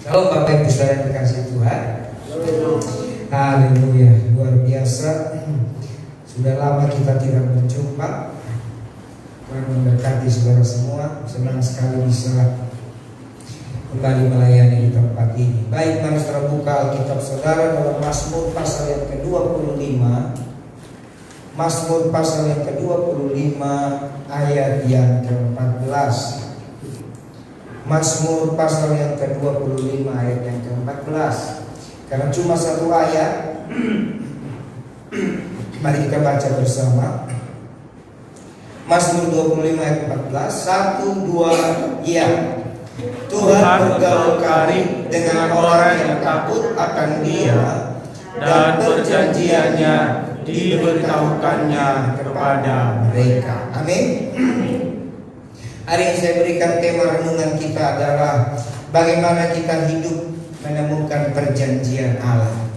Kalau Bapak Ibu Saudara yang dikasih Tuhan, haleluya, luar biasa. Sudah lama kita tidak berjumpa. Tuhan memberkati saudara semua. Senang sekali bisa kembali melayani di tempat ini. Baik, mari saudara buka Alkitab saudara dalam Mazmur pasal yang ke-25. Mazmur pasal yang ke-25 ayat yang ke-14. Mazmur pasal yang ke-25 ayat yang ke-14. Karena cuma satu ayat, mari kita baca bersama. Mazmur 25 ayat 14. 1, 2, ya. Tuhan bergaul karib dengan orang yang takut akan Dia, dan perjanjiannya diberitahukannya kepada mereka. Amin. Hari ini saya berikan tema renungan kita adalah bagaimana kita hidup menemukan perjanjian Allah.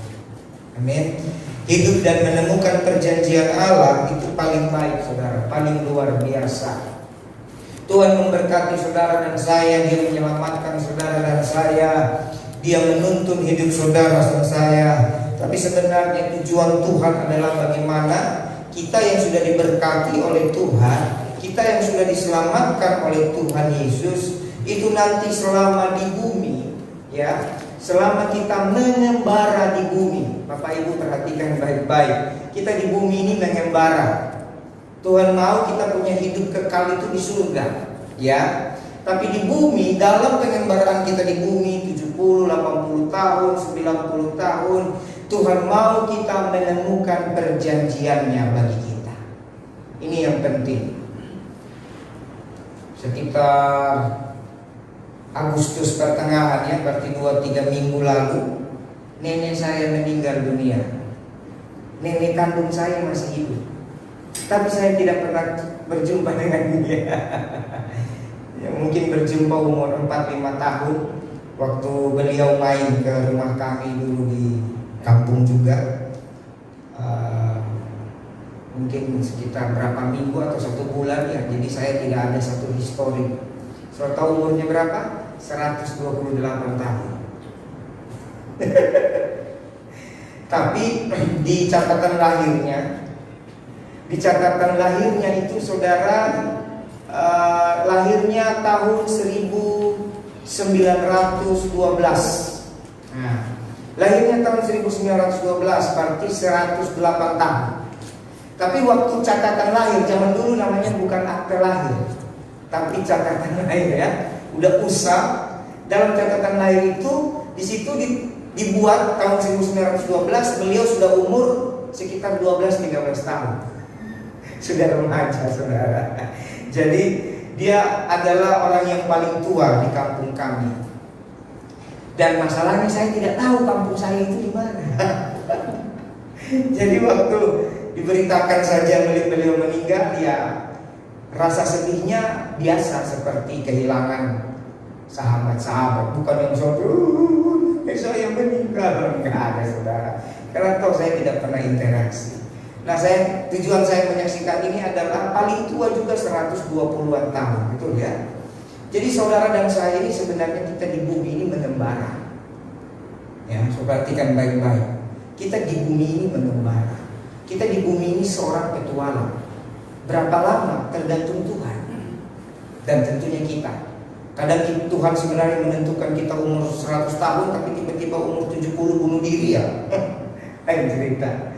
Amin. Hidup dan menemukan perjanjian Allah itu paling baik saudara, paling luar biasa. Tuhan memberkati saudara dan saya, Dia menyelamatkan saudara dan saya, Dia menuntun hidup saudara dan saya. Tapi sebenarnya tujuan Tuhan adalah bagaimana kita yang sudah diberkati oleh Tuhan, kita yang sudah diselamatkan oleh Tuhan Yesus, itu nanti selama di bumi, ya, selama kita mengembara di bumi. Bapak Ibu perhatikan baik-baik, kita di bumi ini mengembara. Tuhan mau kita punya hidup kekal itu di surga, ya. Tapi di bumi, dalam pengembaraan kita di bumi 70, 80 tahun, 90 tahun, Tuhan mau kita menemukan perjanjiannya bagi kita. Ini yang penting. Sekitar Agustus pertengahan, ya, berarti 2-3 minggu lalu, nenek saya meninggal dunia. Nenek kandung saya masih hidup, tapi saya tidak pernah berjumpa dengan dia. Ya, mungkin berjumpa umur 4-5 tahun, waktu beliau main ke rumah kami dulu di kampung juga. Mungkin sekitar berapa minggu atau 1 bulan, ya. Jadi saya tidak ada satu histori. Saya tahu umurnya berapa? 128 tahun. Tapi di catatan lahirnya itu saudara, lahirnya tahun 1912. Nah, lahirnya tahun 1912 berarti 108 tahun. Tapi waktu catatan lahir, zaman dulu namanya bukan akte lahir, tapi catatan lahir, ya. Udah usah. Dalam catatan lahir itu, di situ dibuat tahun 1912, beliau sudah umur sekitar 12-13 tahun. Sudah remaja, saudara. Jadi dia adalah orang yang paling tua di kampung kami. Dan masalahnya saya tidak tahu kampung saya itu di mana. Jadi waktu diberitakan saja beliau meninggal, ya rasa sedihnya biasa seperti kehilangan sahabat-sahabat. Bukan yang saya meninggal, enggak ada saudara. Karena toh saya tidak pernah interaksi. Nah, tujuan saya menyaksikan ini adalah paling tua juga 120-an tahun, betul ya. Jadi saudara dan saya ini sebenarnya kita di bumi ini mengembara. Ya, saudara perhatikan baik-baik. Kita di bumi ini mengembara. Kita di bumi ini seorang petualang. Berapa lama tergantung Tuhan dan tentunya kita. Kadang Tuhan sebenarnya menentukan kita umur 100 tahun, tapi tiba-tiba umur 70 bunuh diri, ya. Ayo cerita.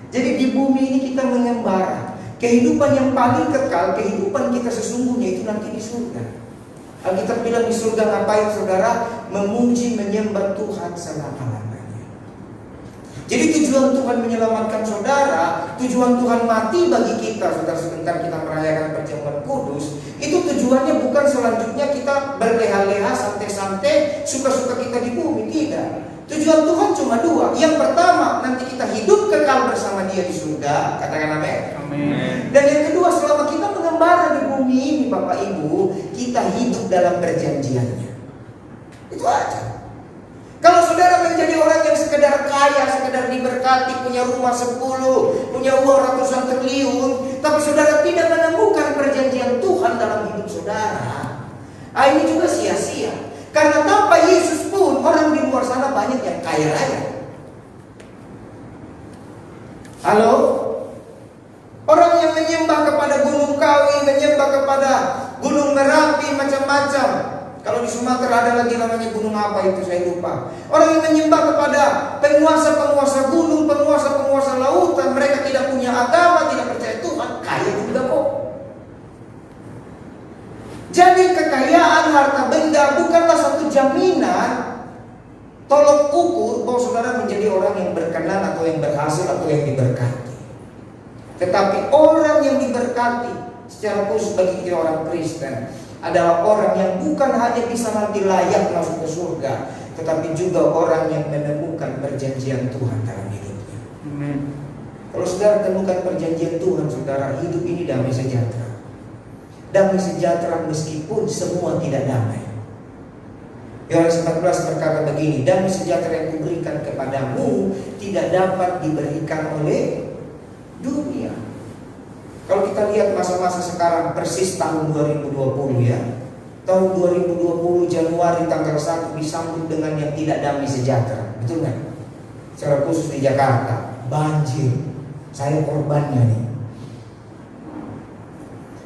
Jadi di bumi ini kita mengembara. Kehidupan yang paling kekal, kehidupan kita sesungguhnya itu nanti di surga. Alkitab bilang di surga ngapain saudara? Memuji, menyembah Tuhan selama-lamanya. Jadi tujuan Tuhan menyelamatkan saudara, tujuan Tuhan mati bagi kita, saudara, sebentar kita merayakan perjamuan kudus, itu tujuannya bukan selanjutnya kita berleha-leha, santai-santai, suka-suka kita di bumi, tidak. Tujuan Tuhan cuma 2. Yang pertama, nanti kita hidup kekal bersama Dia di surga, katakan amin. Amin. Dan yang kedua, selama kita mengembara di bumi ini, Bapak Ibu, kita hidup dalam perjanjiannya. Itu aja. Kalau saudara menjadi orang yang sekedar kaya, sekedar diberkati, punya rumah 10, punya uang ratusan triliun, tapi saudara tidak menemukan perjanjian Tuhan dalam hidup saudara, ini juga sia-sia. Karena tanpa Yesus pun orang macam-macam. Kalau di Sumatera ada lagi namanya gunung apa itu saya lupa. Orang yang menyembah kepada penguasa-penguasa gunung, penguasa-penguasa lautan, mereka tidak punya agama, tidak percaya Tuhan, kaya juga kok. Jadi kekayaan harta benda bukanlah satu jaminan tolok ukur bahwa saudara menjadi orang yang berkenan atau yang berhasil atau yang diberkati. Tetapi orang yang diberkati secara khusus bagi kita orang Kristen adalah orang yang bukan hanya bisa nanti layak masuk ke surga, tetapi juga orang yang menemukan perjanjian Tuhan dalam hidupnya. Amen. Kalau saudara temukan perjanjian Tuhan, saudara, hidup ini damai sejahtera. Damai sejahtera meskipun semua tidak damai. Yohanes 14 berkata begini, damai sejahtera yang kuberikan kepadamu tidak dapat diberikan oleh dunia. Kalau kita lihat masa-masa sekarang, persis tahun 2020 ya. Tahun 2020 Januari tanggal 1 disambut dengan yang tidak damai sejahtera. Betul nggak? Secara khusus di Jakarta, banjir. Saya korbannya nih.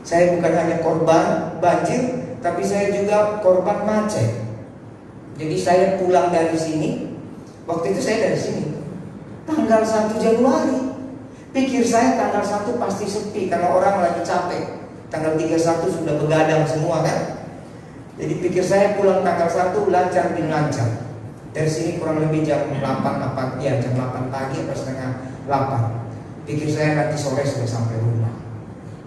Saya bukan hanya korban banjir, tapi saya juga korban macet. Jadi saya pulang dari sini, waktu itu saya dari sini, tanggal 1 Januari. Pikir saya tanggal 1 pasti sepi karena orang lagi capek. Tanggal 31 sudah begadang semua kan. Jadi pikir saya pulang tanggal 1 lancar bin lancar. Dari sini kurang lebih jam 8 ya, jam 8 pagi atau setengah 8. Pikir saya nanti sore sudah sampai rumah.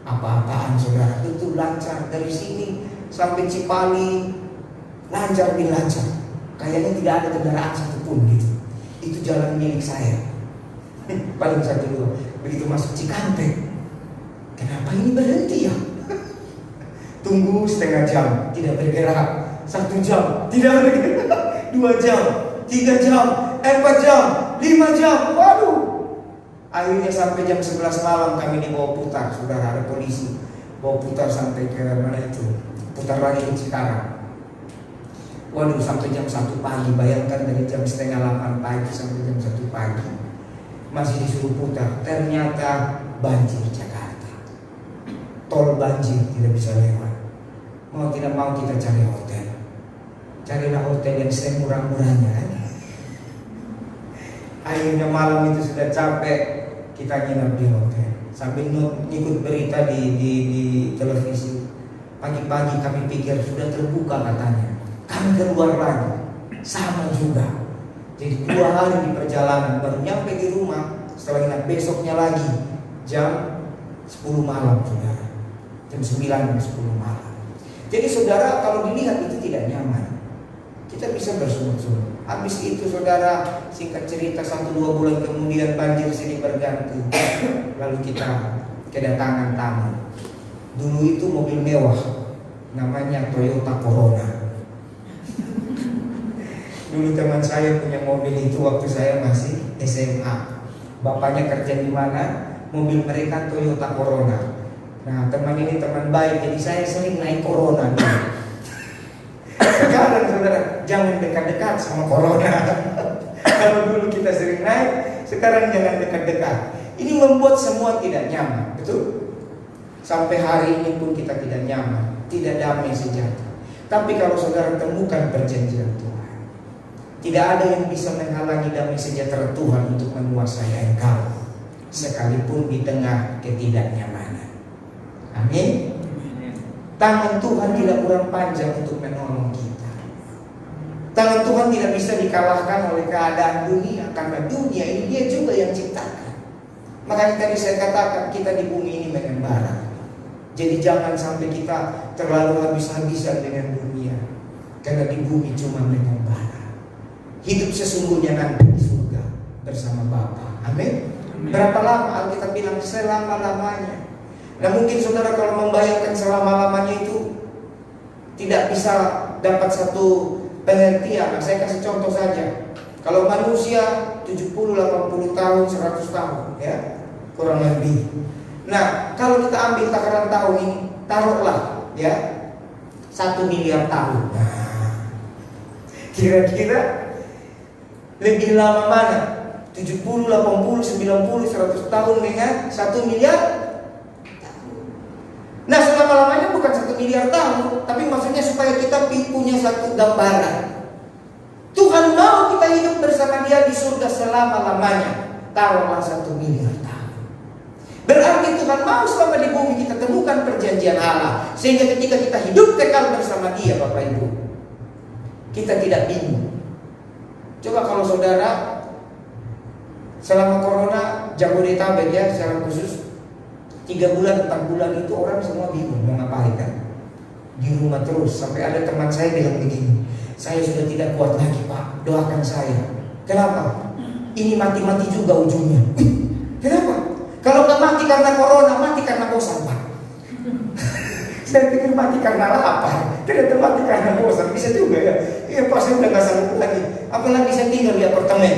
Apa-apaan saudara, itu lancar dari sini sampai Cipali, lancar bin lancar. Kayaknya tidak ada kendaraan satupun gitu. Itu jalan milik saya. Paling 1-2. Begitu masuk Cikampek, kenapa ini berhenti ya? Tunggu setengah jam, tidak bergerak. 1 jam, tidak bergerak. 2 jam, 3 jam, 4 jam, 5 jam. Waduh. Akhirnya sampai jam 11 malam kami dibawa putar. Saudara, ada polisi bawa putar sampai ke mana itu, putar lagi ke Cikarang. Waduh, sampai jam 1 pagi. Bayangkan dari jam setengah 8 pagi sampai jam 1 pagi masih disuruh putar. Ternyata banjir Jakarta, tol banjir, tidak bisa lewat. Mau tidak mau kita cari hotel. Carilah hotel yang semurah-murahnya kan. Akhirnya malam itu sudah capek, kita nginep di hotel sambil ngikut berita di televisi. Pagi-pagi kami pikir sudah terbuka katanya, kami keluar lagi, sama juga. Jadi 2 hari di perjalanan baru nyampe di rumah. Setelah ingat besoknya lagi jam 10 malam saudara, jam 9 dan 10 malam. Jadi saudara, kalau dilihat itu tidak nyaman. Kita bisa bersungut-sungut. Habis itu saudara, singkat cerita 1-2 bulan kemudian banjir sini berganti. Lalu kita kedatangan tamu. Dulu itu mobil mewah, namanya Toyota Corona. Dulu teman saya punya mobil itu waktu saya masih SMA. Bapaknya kerja di mana? Mobil mereka Toyota Corona. Nah, teman ini teman baik, jadi saya sering naik Corona. Sekarang saudara, jangan dekat-dekat sama Corona. Kalau dulu kita sering naik, sekarang jangan dekat-dekat. Ini membuat semua tidak nyaman, betul? Sampai hari ini pun kita tidak nyaman, tidak damai sejahtera. Tapi kalau saudara temukan perjanjian Tuhan, tidak ada yang bisa menghalangi damai sejahtera Tuhan untuk menguasai engkau, sekalipun di tengah ketidaknyamanan. Amin. Tangan Tuhan tidak kurang panjang untuk menolong kita. Tangan Tuhan tidak bisa dikalahkan oleh keadaan dunia, karena dunia ini Dia juga yang ciptakan. Makanya tadi saya katakan kita di bumi ini mengembara. Jadi jangan sampai kita terlalu habis-habisan dengan dunia, karena di bumi cuma mengembara. Hidup sesungguhnya nanti di surga bersama Bapa. Amin. Berapa lama? Alkitab bilang selama-lamanya. Nah mungkin saudara kalau membayangkan selama-lamanya itu tidak bisa dapat satu pengertian. Nah, saya kasih contoh saja. Kalau manusia 70, 80 tahun, 100 tahun ya, kurang lebih. Nah kalau kita ambil takaran tahun ini, taruhlah ya 1 miliar tahun. Nah, kira-kira lebih lama mana? 70, 80, 90, 100 tahun dengan 1 miliar tahun. Nah selama-lamanya bukan 1 miliar tahun, tapi maksudnya supaya kita punya satu gambaran. Tuhan mau kita hidup bersama Dia di surga selama-lamanya. Taruhlah 1 miliar tahun. Berarti Tuhan mau selama di bumi kita temukan perjanjian Allah, sehingga ketika kita hidup kekal bersama Dia, Bapak Ibu, kita tidak bingung. Coba kalau saudara selama corona Jabodetabek ya secara khusus 3 bulan 4 bulan itu orang semua bingung mau ngapain kan, di rumah terus. Sampai ada teman saya bilang begini, saya sudah tidak kuat lagi Pak, doakan saya. Kenapa? Ini mati-mati juga ujungnya. Kenapa? Kalau nggak mati karena corona, mati karena bosan Pak. Saya pikir mati karena lapar, ternyata mati karena bosan. Bisa juga ya. Iya Pak, saya udah nggak sanggup lagi. Apalagi saya tinggal di apartemen.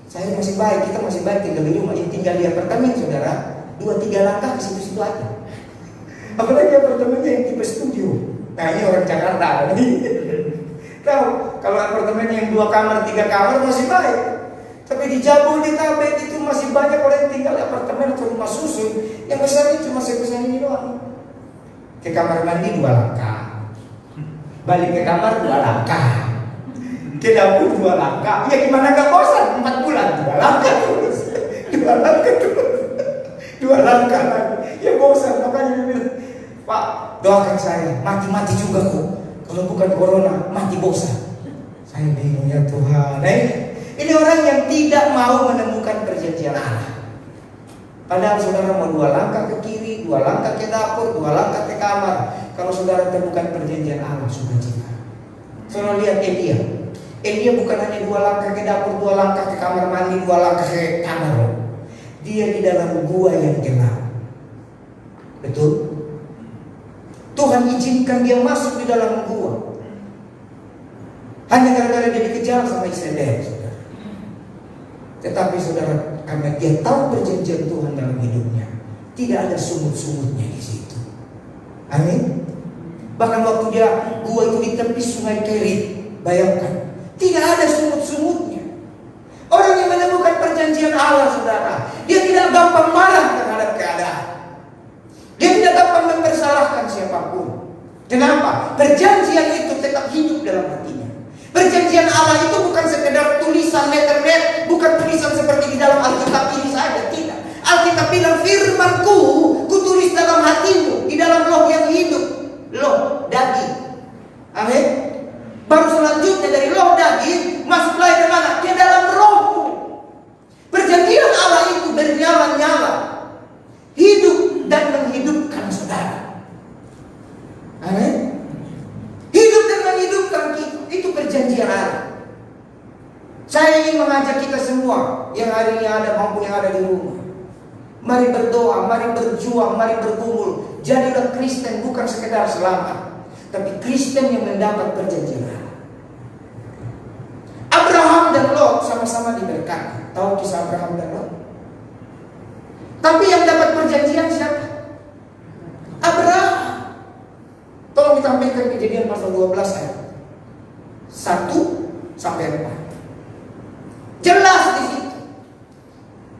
Saya masih baik, kita masih baik tinggal di rumah. Yang tinggal di apartemen saudara, 2-3 langkah ke situ-situ aja. Apalagi apartemennya yang tipe studio. Nah ini orang Jakarta. Tahu, kalau apartemen yang 2 kamar, 3 kamar masih baik. Tapi di Jabodetabek itu masih banyak orang yang tinggal di apartemen atau rumah susun. Yang besarnya cuma sebesar ini doang. Ke kamar mandi 2 langkah, balik ke kamar 2 langkah, ke dapur 2 langkah. Ya gimana gak bosan? 4 bulan 2 langkah terus, 2 langkah terus, 2 langkah lagi. Ya bosan. Makanya dia bilang, Pak doakan saya, mati-mati juga kok. Kalau bukan corona, mati bosan. Saya bingung ya Tuhan. Nah, ini orang yang tidak mau menemukan perjanjian Allah. Padahal saudara mau 2 langkah ke kiri, 2 langkah ke dapur, 2 langkah ke kamar. Kalau saudara temukan perjanjian Allah, sukacita. Saudara lihat Elia. Elia bukan hanya 2 langkah ke dapur, 2 langkah ke kamar mandi, 2 langkah ke kamar. Dia di dalam gua yang gelap. Betul? Tuhan izinkan dia masuk di dalam gua. Hanya gara-gara dia dikejar sama Israel, saudara. Tetapi saudara, karena dia tahu perjanjian Tuhan dalam hidupnya, tidak ada sumut-sumutnya di situ. Amin. Bahkan waktu dia gua itu di tepi sungai Kerit, bayangkan, tidak ada sumut-sumutnya. Orang yang menemukan perjanjian Allah, saudara, dia tidak gampang marah terhadap keadaan. Dia tidak gampang mempersalahkan siapapun. Kenapa? Perjanjian itu tetap hidup dalam hatinya. Perjanjian Allah itu bukan sekedar tulisan letterhead, bukan tulisan seperti di dalam Alkitab ini saja, tidak. Alkitab bilang firman-Ku kutulis dalam hatimu, di dalam loh yang hidup, loh daging. Amin. Baru selanjutnya dari loh daging masuklah ke mana? Ke dalam rohmu. Perjanjian Allah itu bernyala-nyala, hidup dan menghidupkan saudara. Amin. Hidup dan menghidupkan kita. Itu perjanjian Allah. Saya ingin mengajak kita semua yang hari ini ada maupun yang ada di rumah. Mari berdoa, mari berjuang, mari bergumul. Jadilah Kristen bukan sekedar selamat, tapi Kristen yang mendapat perjanjian Allah. Abraham dan Lot sama-sama diberkati. Tahu kisah Abraham dan Lot? Tapi yang dapat perjanjian siapa? Abraham. Tolong ditampilkan Kejadian pasal 12 ayat 1 sampai 4. Jelas di situ.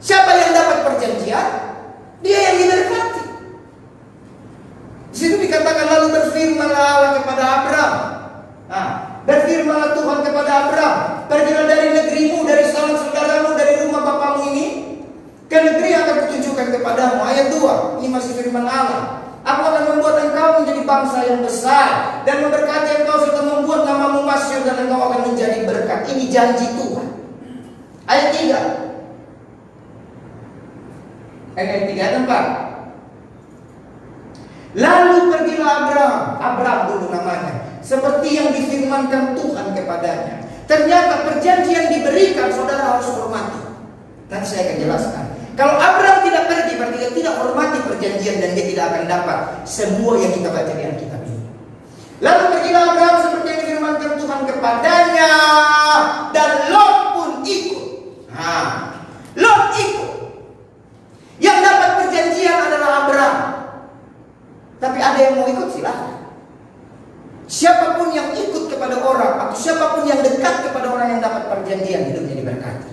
Siapa yang dapat perjanjian? Dia yang diberkati. Di situ dikatakan lalu berfirmanlah Allah kepada Abraham. Nah, berfirmanlah Tuhan kepada Abraham, pergilah dari negerimu, dari sanak saudaramu, dari rumah bapamu ini, ke negeri yang akan kutunjukkan kepadamu. Ayat 2, ini masih firman Allah. Aku akan membuat engkau menjadi bangsa yang besar dan memberkati engkau serta membuat namamu masyhur dan engkau akan menjadi berkat. Ini janji Tuhan. Ayat 3. Ayat 3 ayat 4. Lalu pergilah Abraham dulu namanya, seperti yang difirmankan Tuhan kepadanya. Ternyata perjanjian diberikan, saudara harus hormati. Nanti saya akan jelaskan. Kalau Abraham tidak pergi, berarti dia tidak hormati perjanjian dan dia tidak akan dapat semua yang kita baca di Alkitab ini. Lalu pergilah Abraham seperti yang difirmankan Tuhan kepadanya, dan Lot pun ikut. Lot ikut. Yang dapat perjanjian adalah Abraham. Tapi ada yang mau ikut, silahkan. Siapapun yang ikut kepada orang, atau siapapun yang dekat kepada orang yang dapat perjanjian, hidupnya diberkati.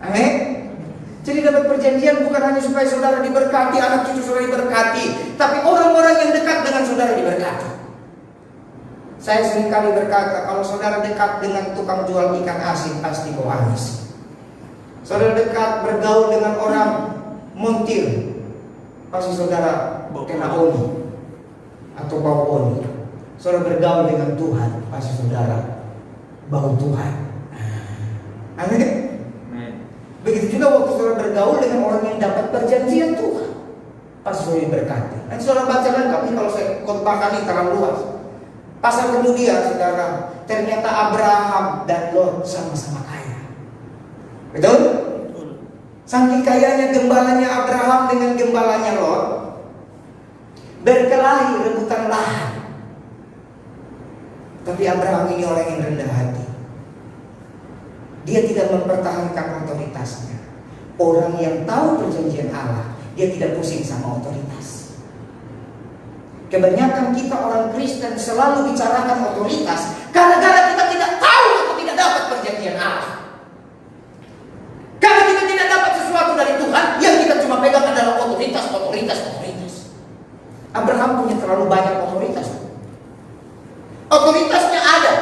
Amin. Jadi dapat perjanjian bukan hanya supaya saudara diberkati, anak cucu saudara diberkati, tapi orang-orang yang dekat Saya seringkali berkata, kalau saudara dekat dengan tukang jual ikan asin, pasti bau amis. Saudara dekat bergaul dengan orang montir, pasti saudara kena oni atau bau oni. Saudara bergaul dengan Tuhan, pasti saudara bau Tuhan. Amin. Begitu juga waktu saudara bergaul dengan orang yang dapat perjanjian Tuhan, pasti saudara diberkati. Nanti saudara baca lengkap nih, kalau saya khotbahkan ini terlalu luas. Pasal kemudian saudara, ternyata Abraham dan Lot sama-sama kaya. Betul? Saking kayanya gembalanya Abraham dengan gembalanya Lot berkelahi rebutan lahan. Tapi Abraham ini orang yang rendah hati. Dia tidak mempertahankan otoritasnya. Orang yang tahu perjanjian Allah, dia tidak pusing sama otoritas. Kebanyakan kita orang Kristen selalu bicarakan otoritas karena kita tidak tahu atau tidak dapat perjanjian Allah. Karena kita tidak dapat sesuatu dari Tuhan, yang kita cuma pegang adalah otoritas. Abraham punya terlalu banyak otoritas. Otoritasnya ada,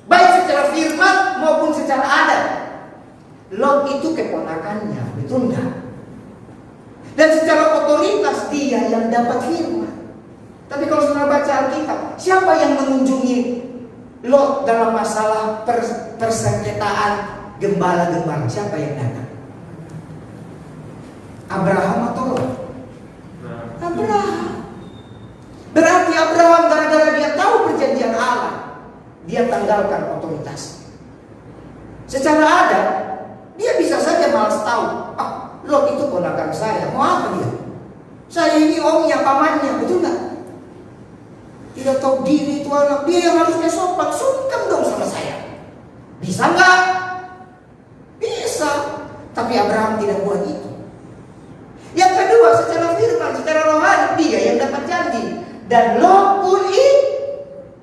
baik secara firman maupun secara adat. Lot itu keponakannya, betul enggak? Dan secara otoritas dia yang dapat firman. Tapi kalau saudara baca Alkitab, siapa yang mengunjungi Lot dalam masalah persengketaan gembala-gembala? Siapa yang datang? Abraham atau Lot? Abraham. Berarti Abraham gara-gara dia tahu perjanjian Allah, dia tanggalkan otoritas. Secara adat, dia bisa saja malas tahu. Lot itu ponakan saya, mau apa dia? Saya ini omnya, pamannya, betul nggak? Tidak tahu diri itu anak, dia yang harusnya sopan, sungkem dong sama saya. Bisa nggak? Bisa. Tapi Abraham tidak buat itu. Yang kedua, secara firman, secara rohani, dia yang dapat janji. Dan Lot pun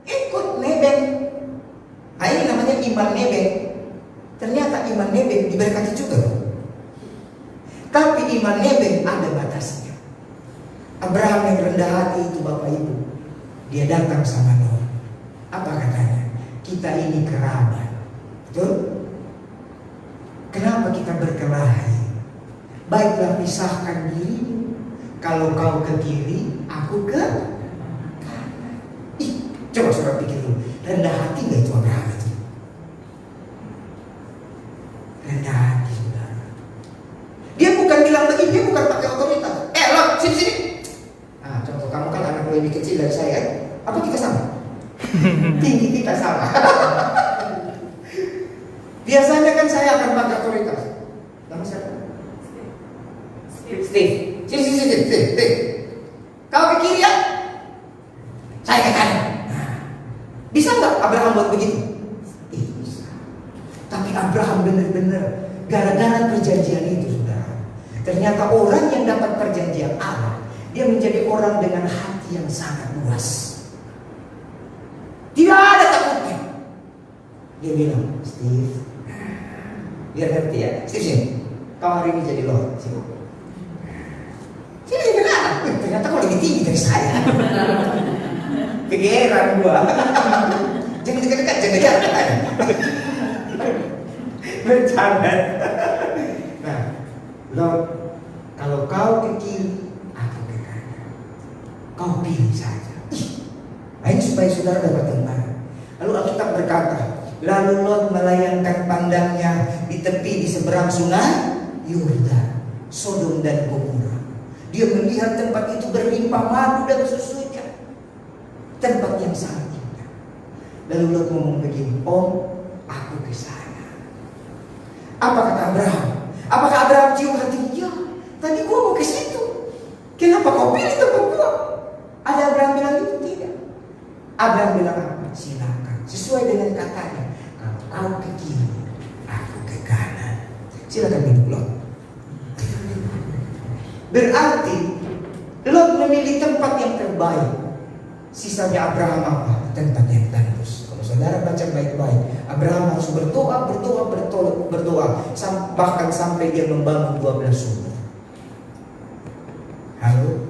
ikut nebeng. Nah, ini namanya iman nebeng. Ternyata iman nebeng diberkati juga. Tapi iman nebeng ada batasnya. Abraham yang rendah hati itu Bapak Ibu, dia datang sama Lot. Apa katanya? Kita ini kerabat. Betul? Kenapa kita berkelahi? Baiklah pisahkan dirimu. Kalau kau ke kiri, aku ke kanan. Coba saudara pikir dulu, rendah hati gak itu Abraham itu? Rendah hati saudara. Dia bukan bilang begini, dia bukan pakai otoritas. Lot, sini. Contoh kamu kan anak lebih kecil dari saya. Apa kita sama? Tinggi kita sama. Biasanya kan saya akan pakai otoritas. Nama siapa? Steve. Sini. Kau ke kiri ya? Saya ke kanan. Bisa nggak Abraham buat begitu? Bisa. Tapi Abraham benar-benar gara-gara perjanjian itu, saudara. Ternyata orang yang dapat perjanjian Allah, dia menjadi orang dengan hati yang sangat luas. Tidak ada takutnya. Dia bilang, Steve, biar ngerti ya. Steve, sini. Kau hari ini jadi Lot. Sini benar. Ternyata kau lebih tinggi dari saya. Kegeeran gua. Jangan dekat-dekat, jangan dekat. Bercanda. Nah, Lot, kalau kau ke kiri, aku ke kanan. Kau pilih saja. Nah, ini supaya saudara dapat tenang. Lalu Alkitab berkata, lalu Lot melayangkan pandangnya di tepi di seberang sungai Yordan, Sodom dan Gomora. Dia melihat tempat itu berlimpah madu dan susunya, tempat yang sangat indah. Lalu Lot ngomong begini, aku ke sana. Apa kata Abraham? Apakah Abraham cium hatinya? Ya, tadi gua mau ke situ. Kenapa kau pilih tempat gua? Ada Abraham bilang itu? Tidak. Abraham bilang apa? Silakan. Sesuai dengan katanya. Kalau kau ke kiri, aku ke kanan. Silakan duduk Lot. Berarti Lot memilih tempat yang terbaik. Sisanya Abraham apa? Tempat yang tandus. Kalau saudara baca baik-baik, Abraham harus berdoa, bahkan sampai dia membangun 12 sumur. Halo,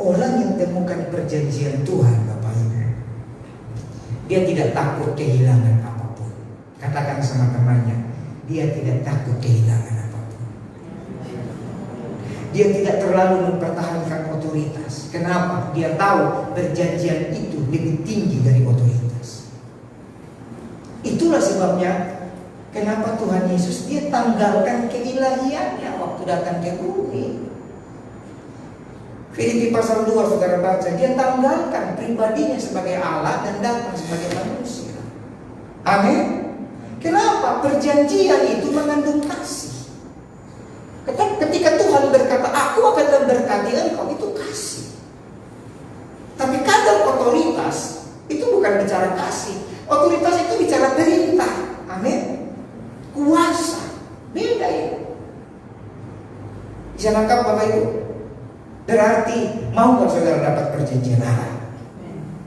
orang yang temukan perjanjian Tuhan, Bapak Ibu, Dia tidak takut kehilangan apapun. Katakan sama temannya, dia tidak takut kehilangan apapun. Dia tidak terlalu mempertahankan otoritas. Kenapa? Dia tahu perjanjian itu lebih tinggi dari otoritas. Itulah sebabnya kenapa Tuhan Yesus dia tanggalkan keilahiannya waktu datang ke bumi. Filipi pasal 2 saudara baca, dia tanggalkan pribadinya sebagai Allah dan datang sebagai manusia. Amin. Kenapa? Perjanjian itu mengandung kasih. Ketika Tuhan berkata, aku akan memberkati engkau, itu kasih. Tapi kadang otoritas itu bukan bicara kasih. Otoritas itu bicara perintah. Amin. Kuasa. Beda ya. Bisa nangkap Bapak Ibu? Berarti mau nggak saudara dapat perjanjian Allah?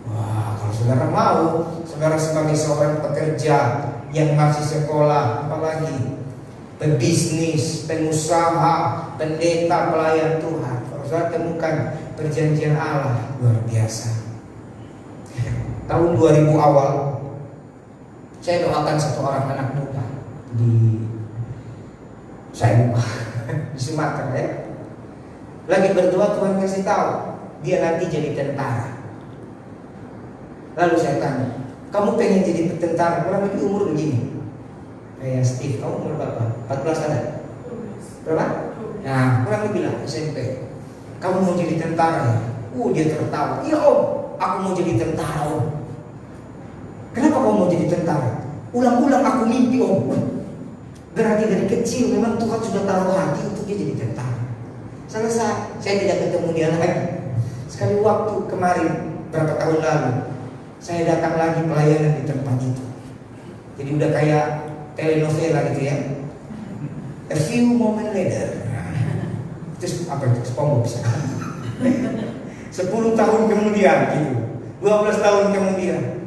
Wah, kalau saudara mau, saudara sebagai seorang pekerja yang masih sekolah, apalagi pebisnis, pengusaha, pendeta, pelayan Tuhan, kalau saudara temukan perjanjian Allah, luar biasa. Tahun 2000 awal, saya doakan satu orang anak muda di saya lupa di Sumatera ya. Lagi berdoa, Tuhan kasih tahu dia nanti jadi tentara. Lalu saya tanya, kamu pengen jadi tentara? Kurang lebih umur begini. Kayak Steve, kamu umur berapa? 14 ada? Berapa? Nah, kurang lebih lah SMP. Kamu mau jadi tentara ya? Dia tertawa. Iya om, aku mau jadi tentara om. Kenapa kamu mau jadi tentara? Ulang-ulang aku mimpi om. Berarti dari kecil memang Tuhan sudah taruh hati untuk dia jadi tentara. Selesai, saya tidak ketemu dia lagi. Sekali waktu kemarin, berapa tahun lalu, saya datang lagi pelayanan di tempat itu. Jadi udah kayak telenovela gitu ya. A few moment later. Terus apa itu? SpongeBob bisa. 10 tahun kemudian gitu. 12 tahun kemudian.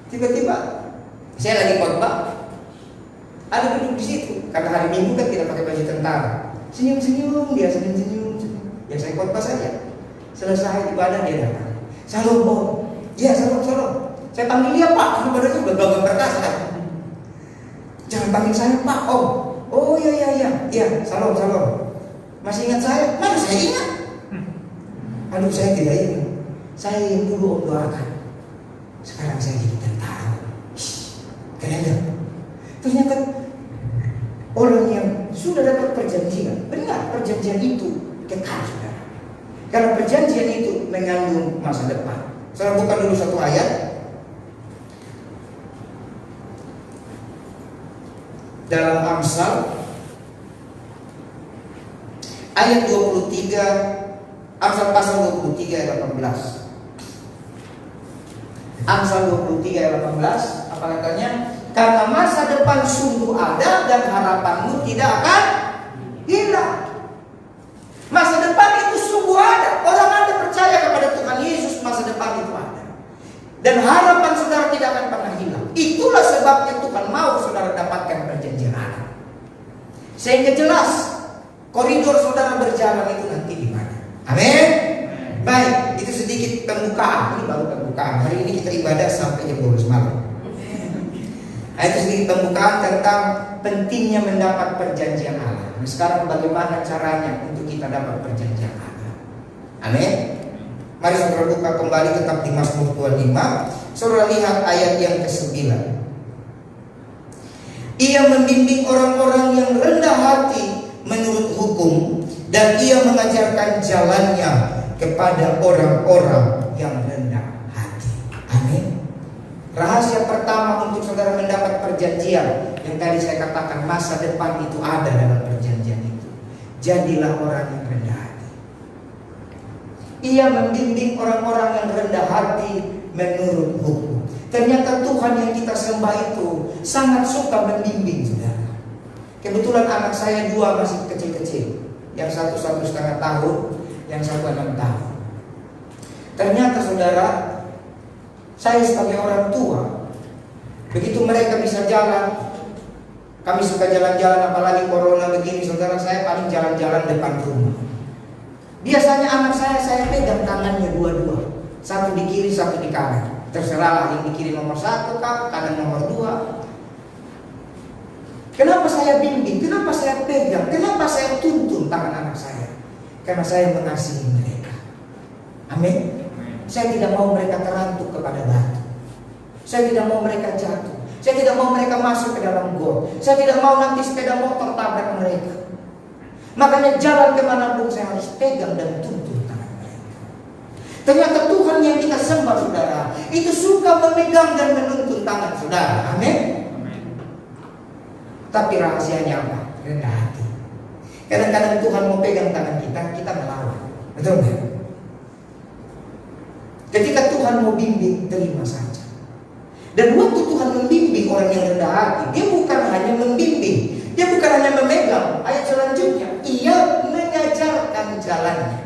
Tiba-tiba saya lagi khotbah. Ada duduk di situ. Karena hari Minggu kan kita pakai baju tentara. Senyum-senyum, dia senyum-senyum. Ya saya khotbah saja. Selesai ibadah dia datang. Salam om. Ya salam. Saya panggil dia Pak. Karena badannya udah gagah perkasa. Jangan panggil saya Pak om. Oh iya. Ya salam. Masih ingat saya? Mana saya ingat? Aduh saya tidak ingat. Saya yang dulu om doakan. Sekarang saya jadi tentara. Keren gak? Ternyata orang yang sudah dapat perjanjian, benar perjanjian itu kekal saudara. Karena perjanjian itu mengandung masa depan. Saudara buka dulu satu ayat. Dalam Amsal ayat 23, Amsal pasal 23 ayat 18. Amsal 23 ayat 18, apa katanya? Karena masa depan sungguh ada dan harapanmu tidak akan hilang. Masa depan itu sungguh ada. Orang Anda percaya kepada Tuhan Yesus, masa depan itu ada. Dan harapan saudara tidak akan pernah hilang. Itulah sebabnya Tuhan mau saudara dapatkan perjanjian Allah. Sehingga jelas koridor saudara berjalan itu nanti di mana. Amin. Baik, itu sedikit pembukaan. Ini baru pembukaan. Hari ini kita ibadah sampai jam 12 malam. Itu sedikit pembukaan tentang pentingnya mendapat perjanjian Allah. Nah, sekarang bagaimana caranya untuk kita dapat perjanjian Allah? Amin. Mari saudara buka kembali tetap di Mazmur 25. Saudara lihat ayat yang ke-9. Ia membimbing orang-orang yang rendah hati menurut hukum, dan ia mengajarkan jalannya kepada orang-orang yang rendah hati. Amin. Rahasia pertama untuk saudara mendapat perjanjian yang tadi saya katakan, masa depan itu ada dalam perjanjian itu. Jadilah orang yang rendah hati. Ia membimbing orang-orang yang rendah hati menurut hukum. Ternyata Tuhan yang kita sembah itu sangat suka membimbing saudara. Kebetulan anak saya 2 masih kecil-kecil. Yang satu 1,5 tahun, yang satu 6 tahun. Ternyata saudara, saya sebagai orang tua, begitu mereka bisa jalan, kami suka jalan-jalan, apalagi corona begini, saudara, saya paling jalan-jalan depan rumah. Biasanya anak saya pegang tangannya dua-dua, satu di kiri, satu di kanan. terserahlah yang dikirim nomor 1 kah, kadang nomor 2. Kenapa saya bimbing? Kenapa saya pegang? Kenapa saya tuntun tangan anak saya? Karena saya mengasihi mereka. Amin. Saya tidak mau mereka terantuk kepada batu. Saya tidak mau mereka jatuh. Saya tidak mau mereka masuk ke dalam got. Saya tidak mau nanti sepeda motor tabrak mereka. Makanya jalan kemanapun saya harus pegang dan tuntun tangan mereka. Ternyata Tuhan yang kita sembah, saudara, itu suka memegang dan menuntun tangan saudara. Amin. Tapi rahasianya apa? Rendah hati. Kadang-kadang Tuhan mau pegang tangan kita, kita melawan. Betul nggak? Ketika Tuhan mau bimbing, terima saja. Dan waktu Tuhan membimbing orang yang rendah hati, dia bukan hanya membimbing, dia bukan hanya memegang. Ayat selanjutnya, ia mengajarkan jalannya.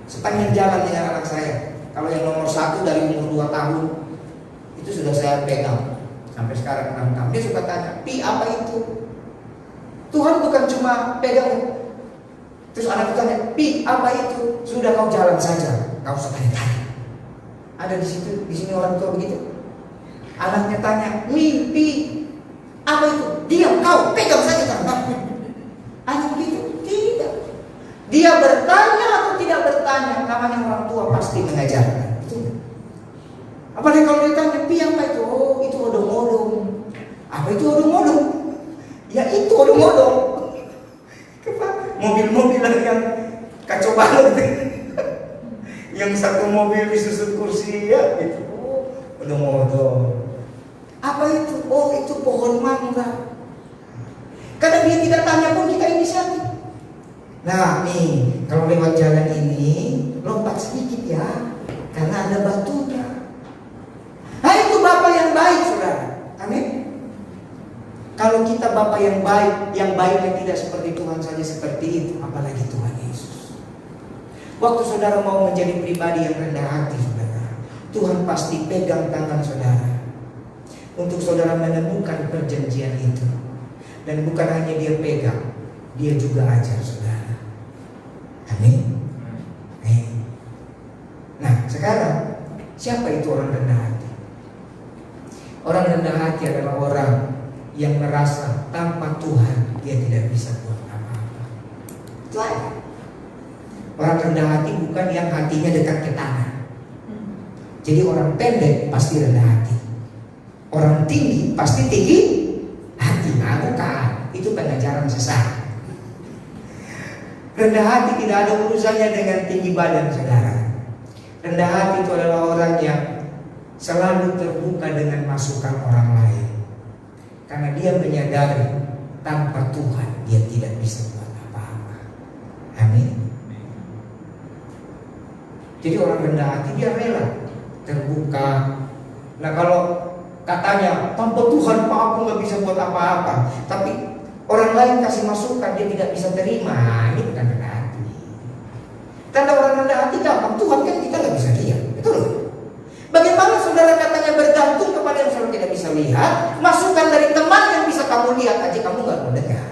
Sepanjang jalan dengan anak saya, kalau yang nomor 1 dari umur 2 tahun, itu sudah saya pegang sampai sekarang 6 tahun. Dia suka tanya, Pi, apa itu? Tuhan bukan cuma pegang. Terus anak itu tanya, Pi, apa itu? Sudah, kau jalan saja, kau usah tanya-tanya. Ada di situ, di sini orang tua begitu. Anaknya tanya, mimpi apa itu? Diam, kau pegang saja tangan. Anak begitu? Tidak. Dia bertanya atau tidak bertanya, namanya orang tua pasti mengajarkan. Betul. Apalagi kalau ditanya, Pi, apa itu? Oh, itu odong-odong. Apa itu odong-odong? Ya itu odong-odong. Mobil-mobil yang kacau banget. Yang satu mobil disusun kursi ya gitu. Odong-odong. Apa itu? Oh, itu pohon mangga. Karena dia tidak tanya pun kita inisiatif. Nah nih, kalau lewat jalan ini lompat sedikit ya, karena ada batunya. Nah itu Bapak yang baik, saudara. Amin. Kalau kita Bapak yang baiknya tidak seperti Tuhan saja seperti itu, apalagi Tuhan Yesus. Waktu saudara mau menjadi pribadi yang rendah hati, saudara, Tuhan pasti pegang tangan saudara untuk saudara menemukan perjanjian itu. Dan bukan hanya dia pegang, dia juga ajar saudara. Amin. Nah sekarang, siapa itu orang rendah hati? Orang rendah hati adalah orang yang merasa tanpa Tuhan dia tidak bisa buat apa-apa. Itu aja. Orang rendah hati bukan yang hatinya dekat ke tanah. Jadi orang pendek pasti rendah hati. Orang tinggi pasti tinggi hati. Nah bukan, itu pengajaran sesat. Rendah hati tidak ada urusannya dengan tinggi badan saudara. Rendah hati itu adalah orang yang selalu terbuka dengan masukan orang lain. Karena dia menyadari tanpa Tuhan dia tidak bisa buat apa-apa. Amin. Jadi orang rendah hati dia rela terbuka. Nah kalau katanya tanpa Tuhan Pak aku nggak bisa buat apa-apa, tapi orang lain kasih masukan dia tidak bisa terima, ini bukan rendah hati. Tanda orang rendah hati gampang, Tuhan kan kita nggak bisa lihat, betul? Bagaimana saudara katanya bergantung kepada yang saudara tidak bisa lihat, masukan dari teman yang bisa kamu lihat aja kamu nggak mau dengar.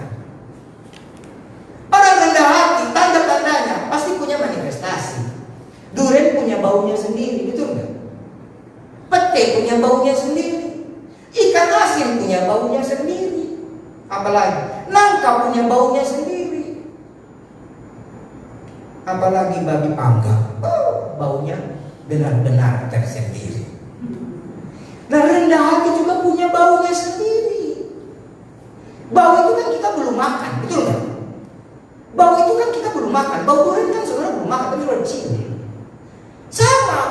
Orang rendah hati tanda-tandanya pasti punya manifestasi. Durian punya baunya sendiri, betul nggak? Pete punya baunya sendiri, ikan asin punya baunya sendiri, apalagi nangka punya baunya sendiri, apalagi babi panggang, baunya benar-benar tersendiri. Nah rendah hati juga punya baunya sendiri. Bau itu kan kita belum makan, betul nggak? Bau itu kan kita belum makan, bau durian kan sebenarnya belum makan, tapi sudah cium. Sama.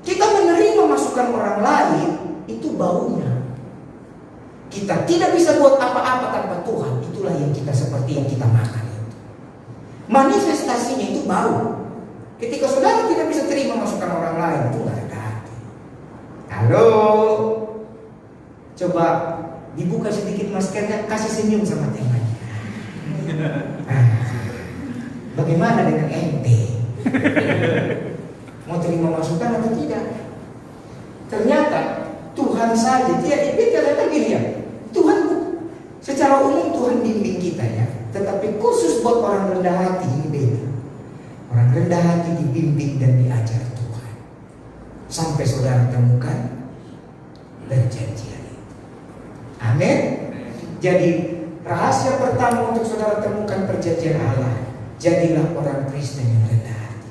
Kita menerima masukan orang lain, itu baunya. Kita tidak bisa buat apa-apa tanpa Tuhan. Itulah yang kita seperti yang kita makan itu. Manifestasinya itu bau. Ketika saudara tidak bisa terima masukan orang lain, itu nggak ada hati. Halo, coba dibuka sedikit maskernya, kasih senyum sama temannya. Bagaimana dengan ente? Mau terima masukan atau tidak? Ternyata Tuhan saja dia ternyata gini ya. Tuhan secara umum Tuhan bimbing kita ya, tetapi khusus buat orang rendah hati ini beda. Orang rendah hati dibimbing dan diajar Tuhan. sampai saudara temukan perjanjian itu. Amin. Jadi rahasia pertama untuk saudara temukan perjanjian Allah, jadilah orang Kristen yang rendah hati.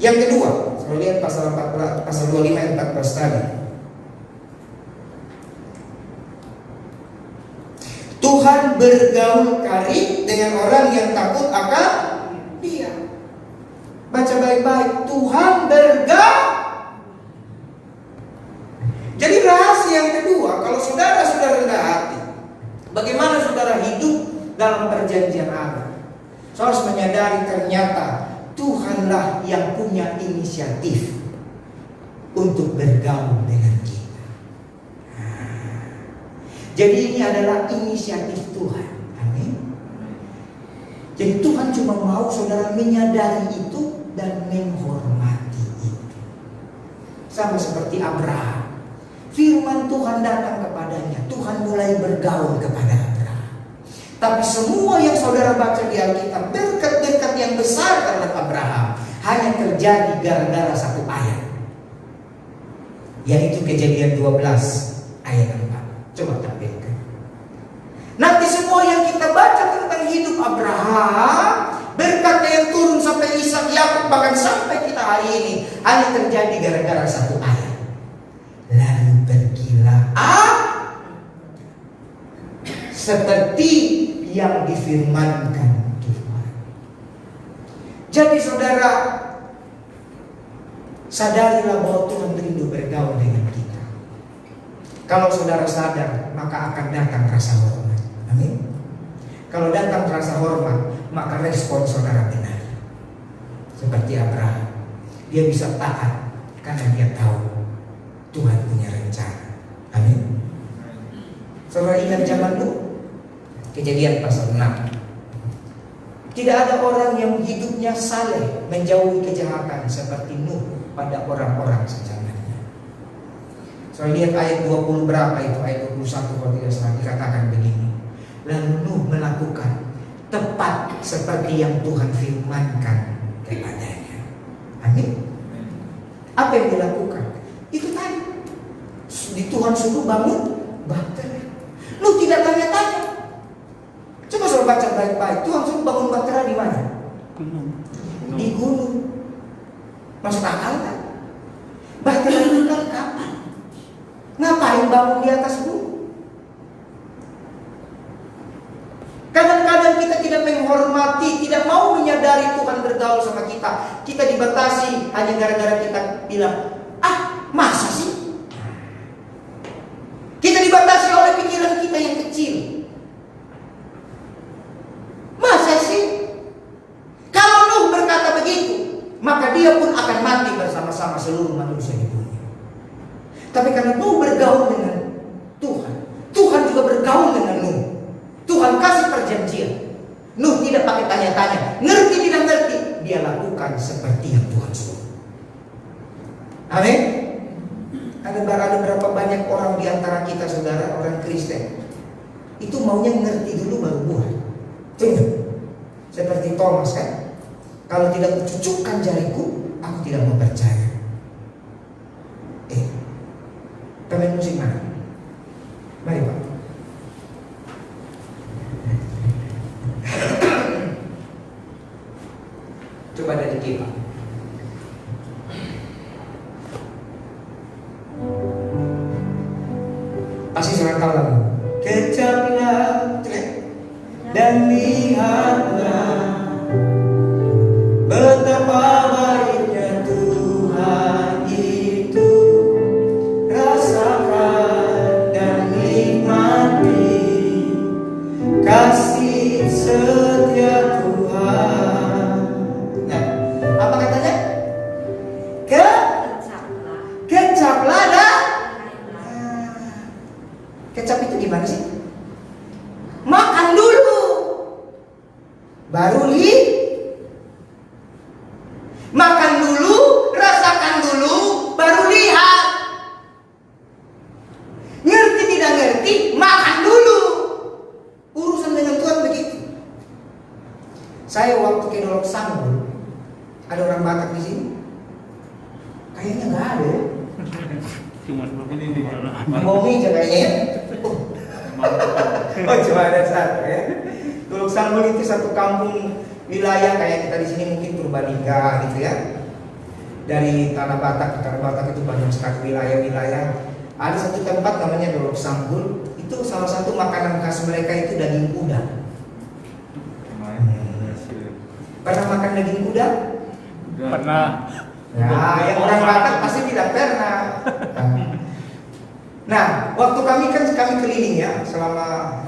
Yang kedua, saudara lihat pasal 14, pasal 25 ayat 14 tadi. Tuhan bergaul karib dengan orang yang takut akan Dia. Baca baik-baik, Tuhan bergaul. Jadi rahasia yang kedua, kalau saudara sudah rendah hati, bagaimana saudara hidup dalam perjanjian Allah? Saudara harus menyadari ternyata Tuhanlah yang punya inisiatif untuk bergaul dengan kita. Jadi ini adalah inisiatif Tuhan. Amin. Jadi Tuhan cuma mau saudara menyadari itu dan menghormati itu. Sama seperti Abraham. Firman Tuhan datang kepadanya, Tuhan mulai bergaul kepada Abraham. Tapi semua yang saudara baca di Alkitab, berkat-berkat yang besar terhadap Abraham hanya terjadi gara-gara satu ayat, yaitu Kejadian 12 ayat 4. Coba tampilkan. Nanti semua yang kita baca tentang hidup Abraham, berkat yang turun sampai Ishak, Yakub, bahkan sampai kita hari ini, hanya terjadi gara-gara satu ayat. Lalu pergilah seperti yang difirmankan Tuhan. Jadi saudara, sadarilah bahwa Tuhan rindu bergaul dengan kita. Kalau saudara sadar, maka akan datang rasa hormat. Amin. Kalau datang rasa hormat, maka respon saudara benar. Seperti Abraham, dia bisa taat karena dia tahu Tuhan punya rencana. Amin. Saudara ingat zaman dulu, Kejadian pasal 6. Tidak ada orang yang hidupnya saleh menjauhi kejahatan seperti Nuh pada orang-orang sejamannya. Soal lihat ayat 20 berapa itu, ayat 21 kalau tidak salah, dikatakan begini. Lalu Nuh melakukan tepat seperti yang Tuhan firmankan kepadanya. Amin. Apa yang dilakukan? Itu tadi. Di Tuhan suruh bangun bahtera. Nuh tidak tanya-tanya. Coba suruh baca baik-baik. Tuhan suruh bangun bahtera di mana? Di gunung. Masuk akal kan? Bahtera itu kan kapan? Ngapain bangun di atas gunung? Kadang-kadang kita tidak menghormati, tidak mau menyadari Tuhan bergaul sama kita. Kita dibatasi hanya gara-gara kita bilang, masa sih? Kita dibatasi oleh pikiran kita yang kecil. Masa sih? Kalau Nuh berkata begitu, maka dia pun akan mati bersama-sama seluruh manusia di bumi. Tapi karena Nuh bergaul dengan Tuhan, Tuhan juga bergaul dengan Nuh. Tuhan kasih perjanjian. Nuh tidak pakai tanya-tanya, ngerti tidak ngerti, dia lakukan seperti yang Tuhan suruh. Amin. Ada berapa banyak orang di antara kita, saudara, orang Kristen, itu maunya ngerti dulu baru buat. Tunggu. Seperti Thomas kan, kalau tidak kucucukkan jariku, aku tidak mau percaya. Pemain musik mana? Mari Pak. Coba dari kita. Pasti sudah tahu lagu. Kecaplah dan lihatlah betapa baiknya Tuhan itu. Rasakan dan nikmati kasih setia Tuhan. Nah, apa katanya? Kecaplah dah. Kecap itu gimana sih? Makan dulu, baru makan dulu, rasakan dulu, baru lihat. Ngerti tidak ngerti, makan dulu. Urusan dengan Tuhan begitu. Saya waktu ke Dolok Sanggul, ada orang Batak di sini. Kayaknya nggak ada ya. Cuma ini Bomi aja kayaknya. Oh cuma ada satu ya. Tuluk Sanggul itu satu kampung wilayah kayak kita di sini mungkin Purbalingga gitu ya. Dari Tanah Batak ke Tanah Batak itu banyak sekali wilayah-wilayah. Ada satu tempat namanya Tuluk Sanggul. Itu salah satu makanan khas mereka itu daging kuda. Pernah makan daging kuda? Pernah. Nah, yang orang Batak pasti tidak pernah. Nah, waktu kami keliling ya selama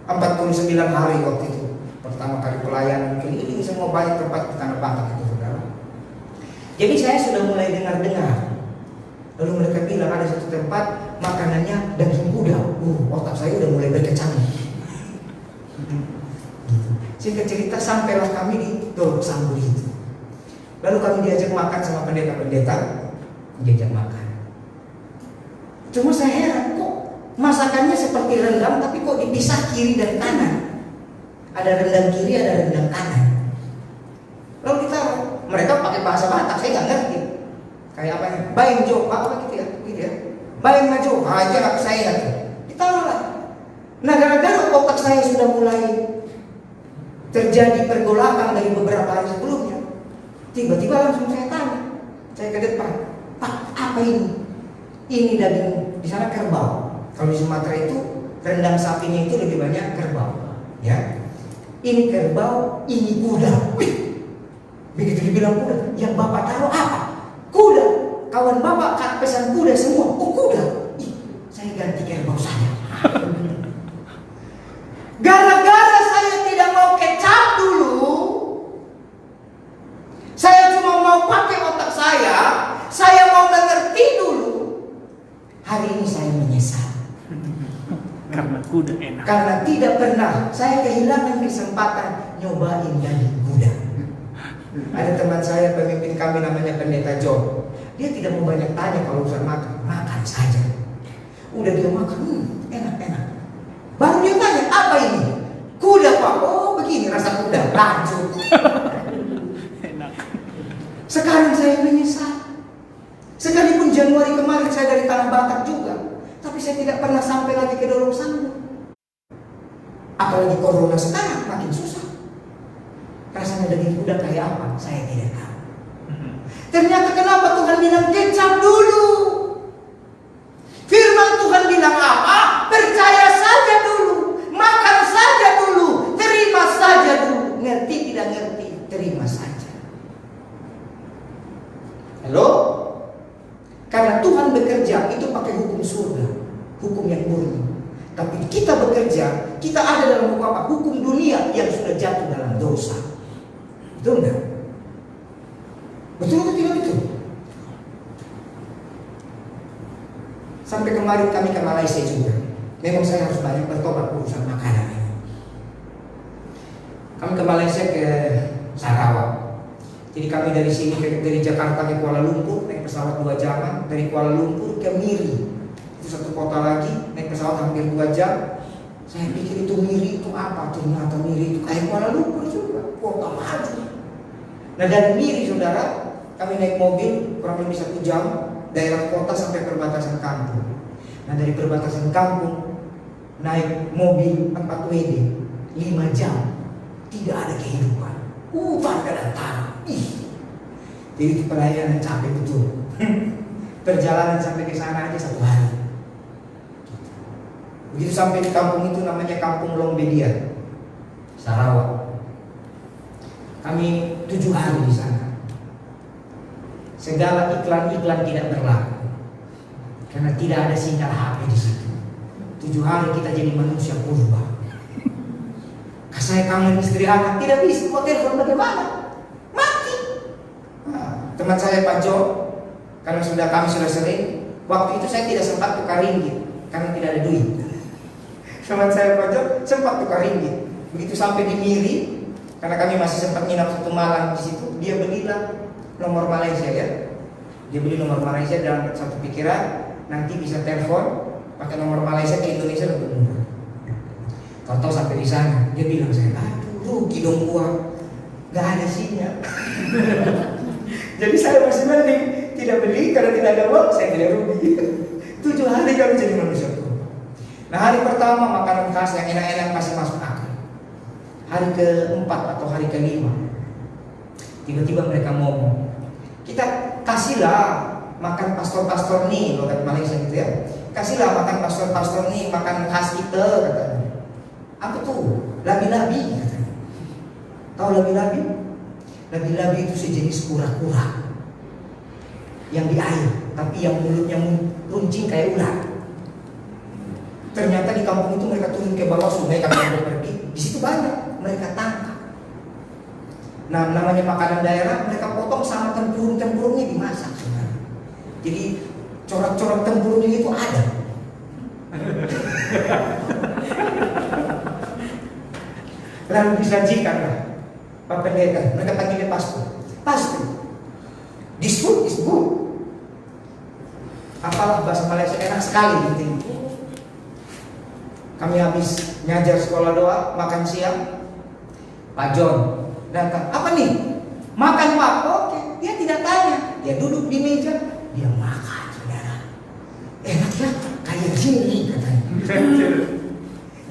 49 hari waktu itu. Pertama kali pelayanan keliling semua banyak tempat di Tanah Batak itu, saudara. Jadi saya sudah mulai dengar-dengar. Lalu mereka bilang ada satu tempat makanannya daging kuda. Otak saya udah mulai berkecamuk. Singkat cerita sampailah kami di Tuluk Sanggul itu. Lalu kami diajak makan sama pendeta-pendeta, diajak makan. Cuma saya heran kok masakannya seperti rendang tapi kok dipisah kiri dan kanan. Ada rendang kiri, ada rendang kanan. Lalu kita mereka pakai bahasa Batak, saya nggak ngerti. Kayak apa ya? Bain jo, apa gitu ya? Gitu ya. Bain maju, aja nggak saya ngerti. Ditaruh lah. Nah gara-gara otak saya sudah mulai terjadi pergolakan dari beberapa hari sebelumnya. Tiba-tiba langsung saya tanya, saya ke depan, Pak, apa ini? Ini daging di sana kerbau. Kalau di Sumatera itu rendang sapinya itu lebih banyak kerbau, ya. Ini kerbau, ini kuda. Wih, begitu dibilang kuda, yang bapak taruh apa? Kuda. Kawan bapak pesan kuda semua. Oh kuda. Ih, saya ganti kerbau saja. Gara-gara saya tidak mau kecap dulu, saya cuma mau pakai otak saya mau mengerti dulu. Hari ini saya menyesal. Karena kuda enak. Karena tidak pernah saya kehilangan kesempatan nyobain daging kuda. Ada teman saya pemimpin kami namanya Pendeta John. Dia tidak mau banyak tanya kalau urusan makan, makan saja. Udah dia makan, enak-enak. Baru dia tanya, apa ini? Kuda Pak. Oh begini rasa kuda. Lanjut. Enak. Sekarang saya menyesal. Sekalipun Januari kemarin saya dari Tanah Batak juga, tapi saya tidak pernah sampai lagi ke Tuluk Sanggul. Apalagi corona sekarang makin susah. Rasanya daging kuda kayak apa? Saya tidak tahu. Ternyata kenapa Tuhan bilang kecap dulu? Firman Tuhan bilang apa? Percaya saja dulu, makan saja dulu, terima saja dulu. Ngerti tidak ngerti, terima saja. Halo? Karena Tuhan bekerja itu pakai hukum surga, hukum yang murni. Tapi kita bekerja, kita ada dalam hukum apa? Hukum dunia yang sudah jatuh dalam dosa. Betul enggak? Betul atau tidak betul? Sampai kemarin kami ke Malaysia juga. Memang saya harus banyak bertobat urusan makanan ini. Kami ke Malaysia ke Sarawak. Jadi kami dari sini dari Jakarta ke Kuala Lumpur naik pesawat 2 jam, dari Kuala Lumpur ke Miri itu satu kota lagi naik pesawat hampir 2 jam. Saya pikir itu Miri itu apa? Ternyata Miri itu kayak Kuala Lumpur juga, kota maju. Nah dari Miri saudara kami naik mobil kurang lebih 1 jam daerah kota sampai perbatasan kampung. Nah dari perbatasan kampung naik mobil 4 WD 5 jam tidak ada kehidupan. Hutan dan tanah. Jadi pelayanan capek betul. Perjalanan sampai ke sana aja 1 hari. Begitu sampai di kampung itu namanya Kampung Longbedia, Sarawak. Kami 7 hari di sana. Segala iklan-iklan tidak berlaku karena tidak ada sinyal HP di situ. 7 hari kita jadi manusia purba. Saya kangen istri anak, tidak bisa mau telepon bagaimana? Mati. Nah, teman saya Pak Jo, karena kami sudah sering, waktu itu saya tidak sempat tukar ringgit karena tidak ada duit. Teman saya Pak Jo sempat tukar ringgit. Begitu sampai di Miri, karena kami masih sempat nginap 1 malam di situ, dia belilah nomor Malaysia ya. Dia beli nomor Malaysia dalam satu pikiran nanti bisa telepon pakai nomor Malaysia ke Indonesia lebih murah. Tahu sampai di sana, dia bilang saya, aduh rugi dong gua, nggak ada sinyal. Jadi saya masih mending tidak beli karena tidak ada uang, saya tidak rugi. 7 hari kami jadi manusia berubah. Nah, hari pertama makanan khas yang enak-enak masih masuk akal. Hari ke-4 atau hari ke-5 tiba-tiba mereka ngomong, kita kasihlah makan pastor-pastor nih, logat Malaysia gitu ya. Kasihlah makan pastor-pastor nih, makan khas kita katanya. Apa tuh? Labi-labi katanya. Tahu labi-labi? Labi-labi itu sejenis kura-kura yang di air, tapi yang mulutnya runcing kayak ular. Ternyata di kampung itu mereka turun ke bawah sungai, kami pergi, di situ banyak mereka tangkap. Nah, namanya makanan daerah, mereka potong sama tempurung-tempurungnya dimasak. Saudara. Jadi corak-corak tempurungnya itu ada. Lalu disajikanlah Pak Pendeta, mereka panggilnya pastor. Pastor, this food is good. Apalah bahasa Malaysia enak sekali gitu. Kami habis ngajar sekolah doa, makan siang. Pak John datang, apa nih? Makan Pak, oke. Dia tidak tanya, dia duduk di meja, dia makan, saudara. Enak ya, kayak jeli katanya.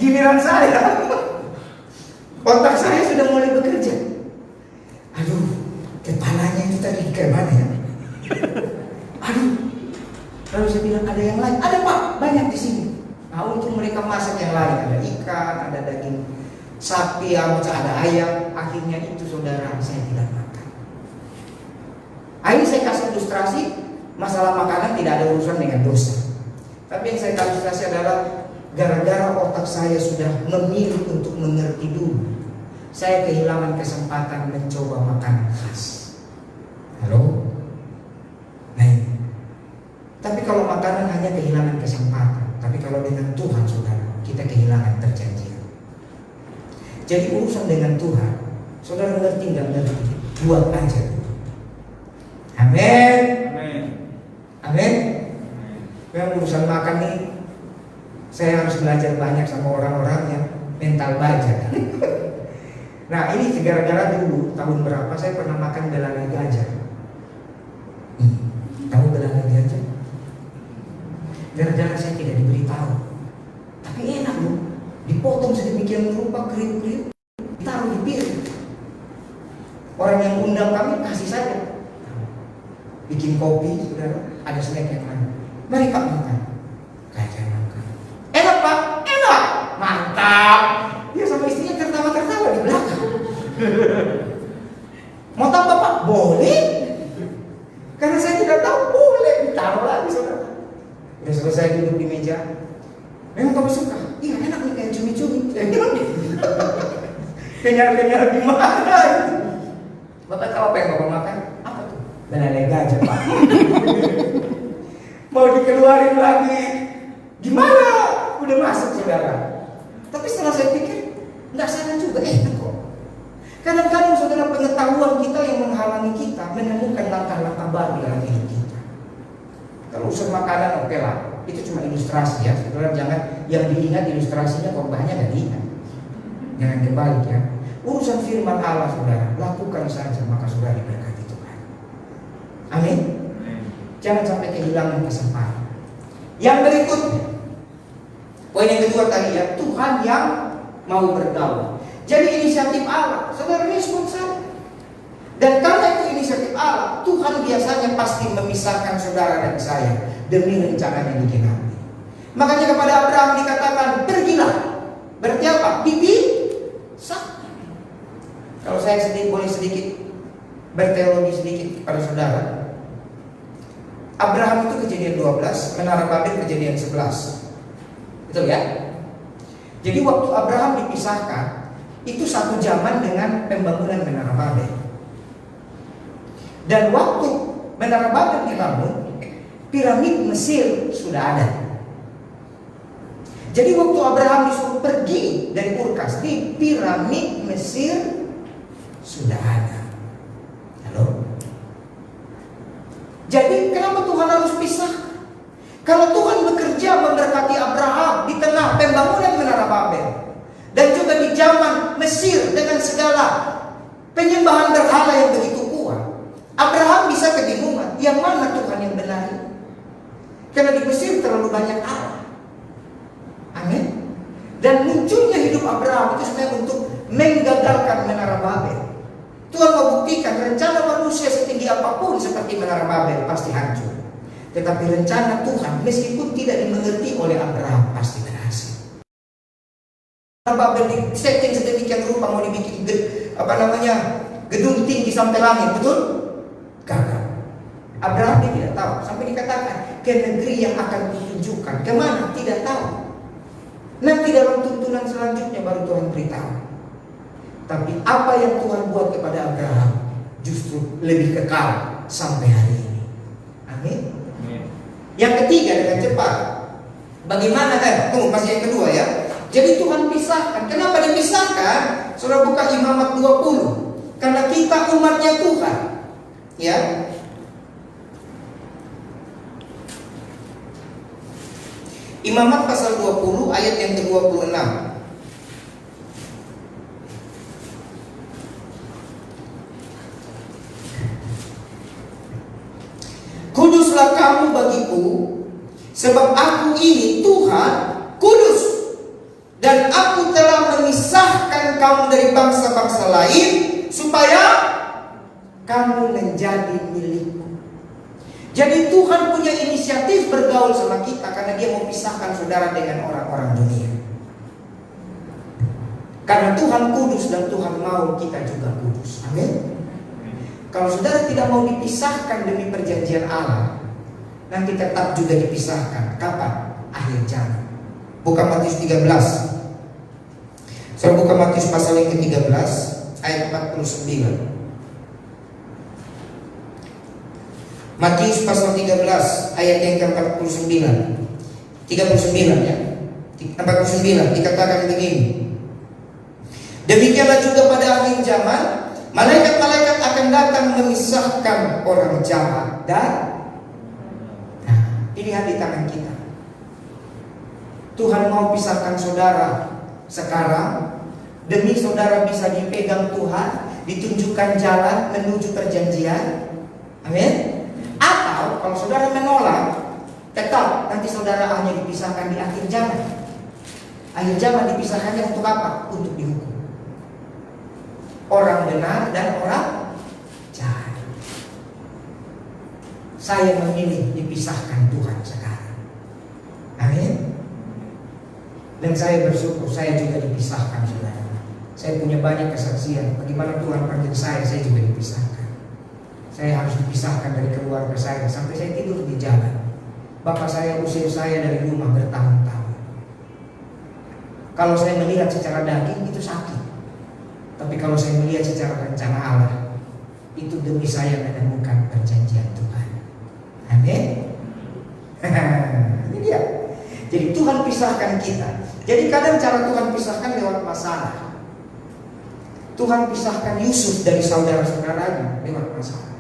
Giliran saya, otak saya sudah mulai bekerja. Aduh, kepalanya itu tadi ke mana ya? Aduh, lalu saya bilang ada yang lain, ada Pak, banyak di sini. Nah, untuk mereka masak yang lain, ada ikan, ada daging sapi, ada ayam. Akhirnya itu saudara, saya tidak makan. Ini saya kasih ilustrasi, masalah makanan tidak ada urusan dengan dosa. Tapi yang saya kasih ilustrasi adalah gara-gara otak saya sudah memilih untuk mengerti dulu, saya kehilangan kesempatan mencoba makanan khas. Halo? Nah ini. Tapi kalau makanan hanya kehilangan kesempatan, tapi kalau dengan Tuhan saudara, kita kehilangan perjanjian. Jadi urusan dengan Tuhan, saudara ngerti nggak ngerti, buat aja. Amin. Amin. Memang urusan makan nih, saya harus belajar banyak sama orang-orang yang mental baja. Nah ini gara-gara dulu tahun berapa saya pernah makan belalai gajah. Tahu belalai gajah? Gara-gara saya tidak diberitahu, tapi enak loh, dipotong sedemikian rupa, kriuk-kriuk, ditaruh di piring. Orang yang undang kami kasih saja, bikin kopi, saudara, ada snack yang lain. Mari Pak makan. Kayak saya makan. Enak Pak, enak, mantap. Dia sama istrinya tertawa-tertawa di belakang. Mau tambah Pak? Boleh. Karena saya tidak tahu, boleh ditaruh lagi saudara. Udah selesai duduk di meja. Memang kamu suka? Iya enak nih kayak cumi-cumi. Saya bilang kenyal-kenyal gimana? Bapak tahu apa yang Bapak makan? Apa tuh? Belalai gajah Pak. Mau dikeluarin lagi? Gimana? Udah masuk saudara. Tapi setelah saya pikir, nggak salah juga, enak kok. Kadang-kadang saudara, pengetahuan kita yang menghalangi kita menemukan langkah-langkah baru dalam hidup kita. Kalau urusan makanan oke lah, itu cuma ilustrasi ya. Saudara jangan yang diingat ilustrasinya korbannya nggak diingat. Jangan kebalik ya. Urusan firman Allah saudara, lakukan saja maka saudara diberkati Tuhan. Amin. Jangan sampai kehilangan kesempatan. Yang berikutnya, poin yang kedua tadi ya, Tuhan yang mau bergaul. Jadi inisiatif Allah, saudara respon saja. Dan karena itu inisiatif Allah, Tuhan biasanya pasti memisahkan saudara dan saya demi rencana yang digenapi. Makanya kepada Abraham dikatakan, pergilah. Berarti apa? Dipisah. Kalau saya boleh sedikit berteologi sedikit kepada saudara, Abraham itu kejadian 12, Menara Babel kejadian 11. Betul ya? Jadi waktu Abraham dipisahkan, itu satu zaman dengan pembangunan Menara Babel. Dan waktu Menara Babel dibangun, piramid Mesir sudah ada. Jadi waktu Abraham disuruh pergi dari Ur Kasdi, piramid Mesir sudah ada. Halo? Jadi kenapa Tuhan harus pisah? Kalau Tuhan bekerja memberkati Abraham di tengah pembangunan Menara Babel, dan juga di zaman Mesir dengan segala penyembahan berhala yang begitu kuat, Abraham bisa kebingungan, yang mana Tuhan menggagalkan Menara Babel. Tuhan mau buktikan rencana manusia setinggi apapun seperti Menara Babel pasti hancur. Tetapi rencana Tuhan meskipun tidak dimengerti oleh Abraham pasti berhasil. Menara Babel disetting sedemikian rupa mau dibikin gedung tinggi sampai langit, betul? Gagal. Abraham dia tidak tahu. Sampai dikatakan ke negeri yang akan ditunjukkan. Kemana? Tidak tahu. Nanti dalam tuntunan selanjutnya baru Tuhan beritahu. Tapi apa yang Tuhan buat kepada Abraham justru lebih kekal sampai hari ini. Amin. Yang ketiga dengan cepat. Bagaimana masih yang kedua ya. Jadi Tuhan pisahkan. Kenapa dipisahkan? Saudara buka Imamat 20. Karena kita umatnya Tuhan. Ya. Imamat pasal 20 ayat yang ke-26. Kuduslah kamu bagiku, sebab aku ini Tuhan kudus, dan aku telah memisahkan kamu dari bangsa-bangsa lain, supaya kamu menjadi milikku. Jadi Tuhan punya inisiatif bergaul sama kita, karena dia mau pisahkan saudara dengan orang-orang dunia. Karena Tuhan kudus dan Tuhan mau kita juga kudus. Amin. Kalau saudara tidak mau dipisahkan demi perjanjian Allah, nanti tetap juga dipisahkan. Kapan? Akhir zaman. Buka Matius 13. Saya buka Matius pasal yang ke-13 ayat 49. Matius pasal 13 ayat yang ke-49. 39 ya. 49 dikatakan begini. Demikianlah juga pada akhir zaman, malaikat-malaikat akan datang memisahkan orang jahat dan pilihan di tangan kita. Tuhan mau pisahkan saudara sekarang demi saudara bisa dipegang Tuhan, ditunjukkan jalan menuju perjanjian. Amin. Atau kalau saudara menolak, tetap nanti saudara hanya dipisahkan di akhir zaman. Akhir zaman dipisahkannya untuk apa? Untuk dihukum. Orang benar dan orang jahat. Saya memilih dipisahkan Tuhan sekarang. Amin. Dan saya bersyukur saya juga dipisahkan, saudara. Saya punya banyak kesaksian bagaimana Tuhan panggil saya juga dipisahkan. Saya harus dipisahkan dari keluarga saya sampai saya tidur di jalan. Bapak saya usir saya dari rumah bertahun-tahun. Kalau saya melihat secara daging itu sakit. Tapi kalau saya melihat secara rencana Allah, itu demi saya menemukan perjanjian Tuhan. Amin. Ini dia. Jadi Tuhan pisahkan kita. Jadi kadang cara Tuhan pisahkan lewat masalah. Tuhan pisahkan Yusuf dari saudara-saudaranya lewat masalah.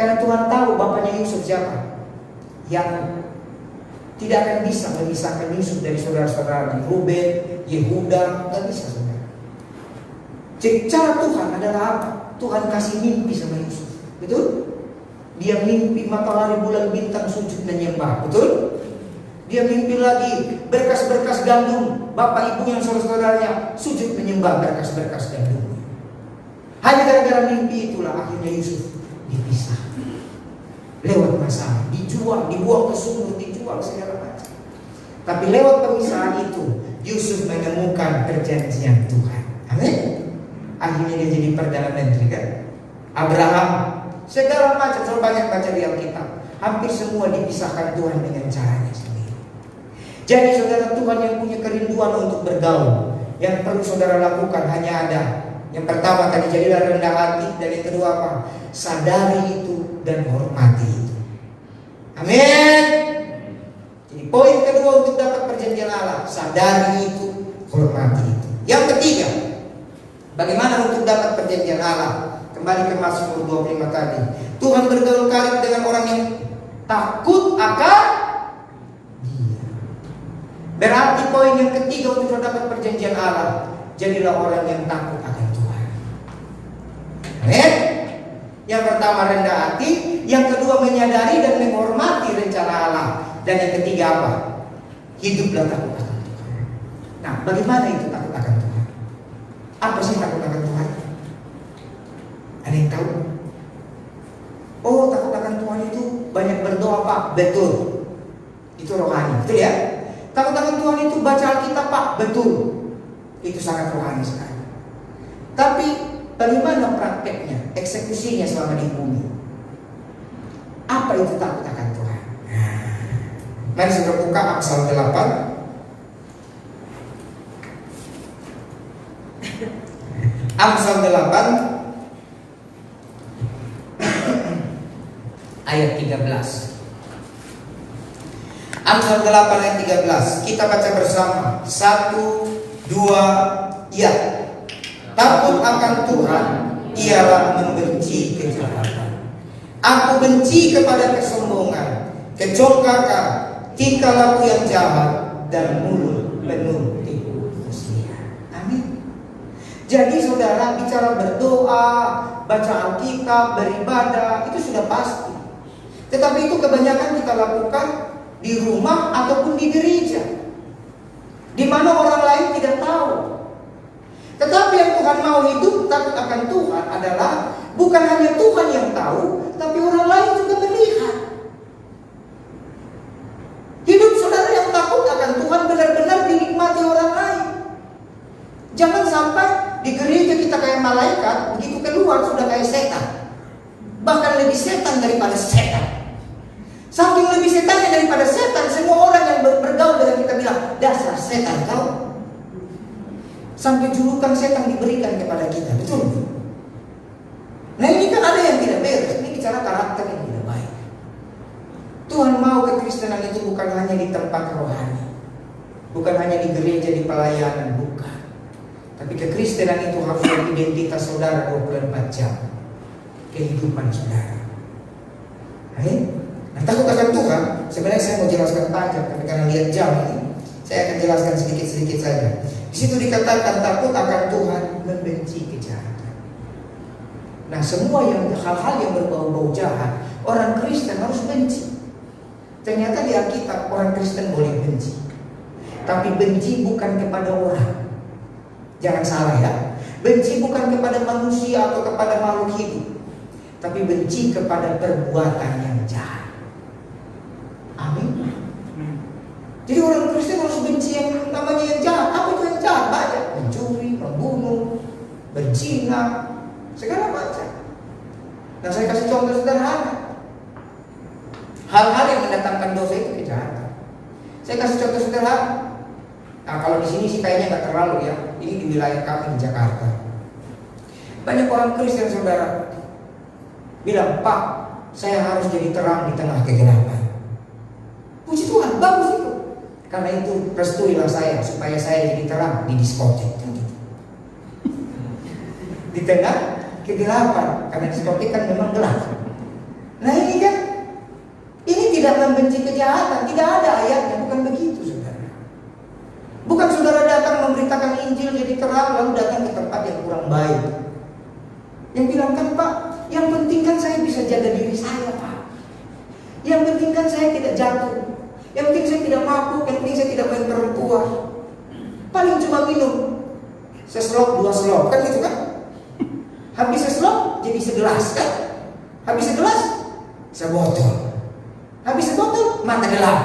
Karena Tuhan tahu bapaknya Yusuf siapa yang tidak akan bisa memisahkan Yusuf dari saudara-saudaranya. Ruben, Yehuda, tidak bisa saudara. Jadi cara Tuhan adalah apa? Tuhan kasih mimpi sama Yusuf. Betul? Dia mimpi matahari, bulan, bintang sujud menyembah. Betul? Dia mimpi lagi berkas-berkas gandum. Bapak ibu yang saudara-saudaranya sujud menyembah berkas-berkas gandum. Hanya gara-gara mimpi itulah akhirnya Yusuf dipisah. Lewat masalah, dijual, dibuang ke sumur, dijual segala macam. Tapi lewat pemisahan itu Yusuf menemukan perjanjian Tuhan. Amin. Akhirnya dia jadi Perdana Menteri kan. Abraham, segala macam. Saya banyak baca di Alkitab. Hampir semua dipisahkan Tuhan dengan caranya sendiri. Jadi saudara, Tuhan yang punya kerinduan untuk bergaul, yang perlu saudara lakukan hanya ada. Yang pertama tadi, jadilah rendah hati. Dan yang kedua apa? Sadari itu dan hormati itu. Amin. Jadi poin kedua untuk dapat perjanjian Allah, sadari itu, hormati itu. Yang ketiga, bagaimana untuk dapat perjanjian Allah? Kembali ke Mazmur 25 tadi. Tuhan bergaul karib dengan orang yang takut akan Dia. Berarti poin yang ketiga untuk dapat perjanjian Allah, jadilah orang yang takut akan Tuhan. Amin. Yang pertama rendah hati, yang kedua menyadari dan menghormati rencana Allah, dan yang ketiga apa? Hiduplah takut akan Tuhan. Nah, bagaimana itu takut akan Tuhan? Apa sih takut akan Tuhan? Ada yang tahu? Oh, takut akan Tuhan itu banyak berdoa, Pak. Betul. Itu rohani, betul ya? Takut akan Tuhan itu baca Alkitab, Pak. Betul. Itu sangat rohani sekali. Tapi bagaimana prakteknya, eksekusinya selama di bumi? Apa itu takut akan Tuhan? Mari saudara buka Amsal 8. Amsal 8 ayat 13. Amsal 8 ayat 13. Kita baca bersama. 1, 2, ya. Takut akan Tuhan ialah membenci kejahatan. Aku benci kepada kesombongan, kecongkakan, tingkah laku yang jahat, dan mulut penuh tipu muslihat. Amin. Jadi saudara, bicara berdoa, baca Alkitab, beribadah, itu sudah pasti. Tetapi itu kebanyakan kita lakukan di rumah ataupun di gereja, di mana orang lain tidak tahu. Tetapi yang Tuhan mau hidup takut akan Tuhan adalah bukan hanya Tuhan yang tahu, tapi orang lain juga melihat. Hidup saudara yang takut akan Tuhan benar-benar dinikmati orang lain. Jangan sampai di gereja kita kayak malaikat, begitu keluar sudah kayak setan. Bahkan lebih setan daripada setan. Saking lebih setannya daripada setan, semua orang yang bergaul dengan kita bilang, dasar setan kau. Sampai julukan setan diberikan kepada kita, betul? Nah ini kan ada yang tidak beres. Ini bicara karakter yang tidak baik. Tuhan mau kekristenan itu bukan hanya di tempat rohani, bukan hanya di gereja, di pelayanan, bukan. Tapi kekristenan itu harus menjadi identitas saudara 24 jam kehidupan saudara. Nah, takut akan Tuhan, sebenarnya saya mau jelaskan panjang, tapi karena lihat jam ini, saya akan jelaskan sedikit-sedikit saja. Di situ dikatakan takut akan Tuhan, membenci kejahatan. Nah, semua hal-hal yang berbau-bau jahat, orang Kristen harus benci. Ternyata di Alkitab orang Kristen boleh benci, tapi benci bukan kepada orang. Jangan salah ya. Benci bukan kepada manusia atau kepada makhluk hidup, tapi benci kepada perbuatan yang jahat. Amin. Jadi orang Kristen harus benci yang namanya yang jahat. Apa itu yang jahat? Banyak. Mencuri, membunuh, berzina, segala macam. Nah, saya kasih contoh sederhana. Hal-hal yang mendatangkan dosa itu kejahatan. Saya kasih contoh sederhana. Nah, kalau di sini sih kayaknya nggak terlalu ya. Ini di wilayah kami di Jakarta. Banyak orang Kristen saudara bilang, Pak, saya harus jadi terang di tengah kegelapan. Puji Tuhan, bagus itu. Karena itu restuilah saya supaya saya jadi terang di diskotik. Di tengah kegelapan, karena diskotik kan memang gelap. Nah ini kan, ini tidak membenci kejahatan, tidak ada ayatnya, bukan begitu saudara. Bukan saudara datang memberitakan Injil jadi terang lalu datang ke tempat yang kurang baik. Yang bilang kan, Pak, yang penting kan saya bisa jaga diri saya, Pak. Yang penting kan saya tidak jatuh. Yang penting saya tidak mabuk, yang penting saya tidak main perempuan. Paling cuma minum seslok, 2 slok, kan gitu kan? Habis seslok jadi segelas kan? Habis segelas sebotol. Habis sebotol mata gelap.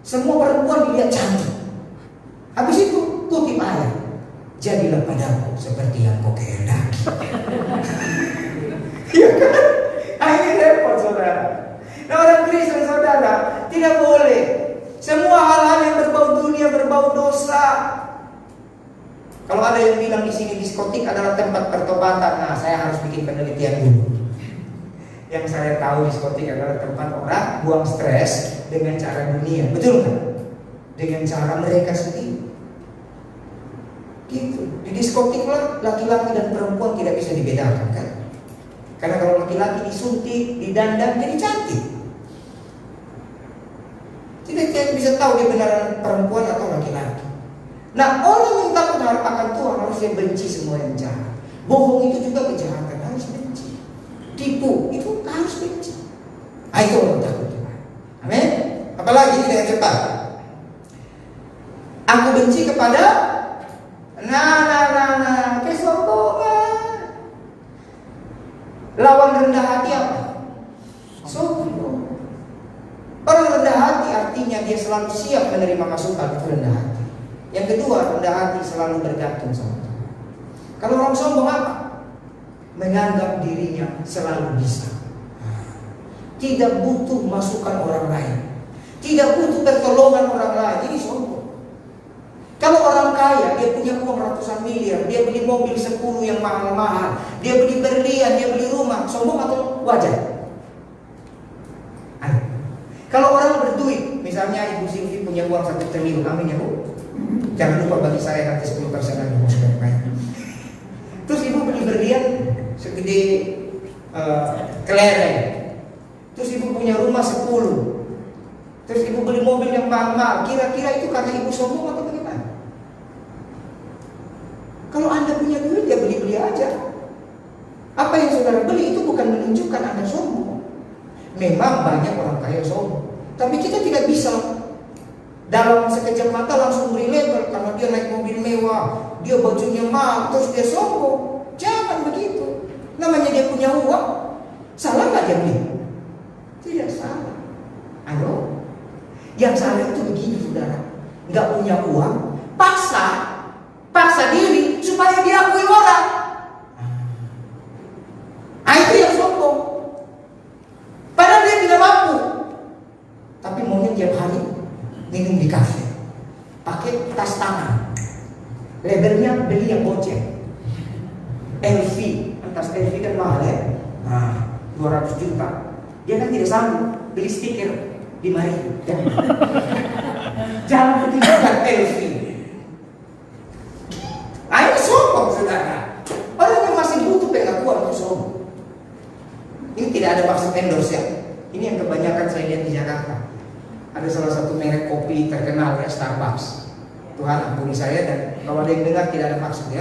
Semua perempuan dilihat cantik. Habis itu kutip ayat, jadilah padaku seperti yang kau kehendaki. Iya kan? Ini repot saudara. Nah, orang Kristen saudara tidak boleh semua hal-hal yang berbau dunia, berbau dosa. Kalau ada yang bilang di sini diskotik adalah tempat pertobatan, nah saya harus bikin penelitian dulu. Yang saya tahu diskotik adalah tempat orang buang stres dengan cara dunia, betul kan? Dengan cara mereka sendiri. Gitu. Di diskotik lah laki-laki dan perempuan tidak bisa dibedakan kan? Karena kalau laki-laki disuntik, didandang jadi cantik. Tidak bisa tahu dia beneran perempuan atau laki-laki. Nah, orang yang takut akan Tuhan harus dia benci semua yang jahat. Bohong itu juga kejahatan, harus benci. Tipu itu harus benci. Itu orang takut Tuhan. Amin. Apalagi dengan cepat. Aku benci kepada hati apa? Sombong. Orang rendah hati artinya dia selalu siap menerima masukan, itu rendah hati. Yang kedua, rendah hati selalu bergantung sama Tuhan. Kalau orang sombong apa? Menganggap dirinya selalu bisa. Tidak butuh masukan orang lain, tidak butuh pertolongan orang lain. Ini sombong. Kalau orang kaya, dia punya uang ratusan miliar, dia beli mobil 10 yang mahal-mahal, dia beli berlian, dia beli rumah. Sombong atau wajar? Kalau orang berduit, misalnya Ibu Silvi punya uang 1 triliun, amin ya Bu. Jangan lupa bagi saya nanti 10% lagi mau sudah main. Terus Ibu beli berlian segede kelereng. Terus Ibu punya rumah 10. Terus Ibu beli mobil yang mahal. Kira-kira itu karena Ibu sombong atau bagaimana? Kalau Anda punya duit, ya beli-beli aja. Apa yang saudara beli itu bukan menunjukkan Anda sombong. Memang banyak orang kaya sombong, tapi kita tidak bisa dalam sekejap mata langsung beri label karena dia naik mobil mewah, dia bajunya mahal, terus dia sombong. Jangan begitu. Namanya dia punya uang. Salah nggak dia beli? Tidak salah. Ayo, yang salah itu begini saudara, nggak punya uang, paksa diri supaya diakui orang. Itu yang sombong. Padahal dia tidak mampu, tapi maunya tiap hari minum di kafe, pakai tas tangan, labelnya beli yang goceng, LV, tas LV kan mahal ya, 200 juta. Dia kan tidak sanggup beli stiker di mari. Jangan bertindak LV. Ini sombong saudara. Orang yang masih butuh pengakuan itu sombong. Ini tidak ada maksud endorse ya. Ini yang kebanyakan saya lihat di Jakarta. Ada salah satu merek kopi terkenal ya, Starbucks. Tuhan ampuni saya, dan kalau ada yang dengar tidak ada maksud ya.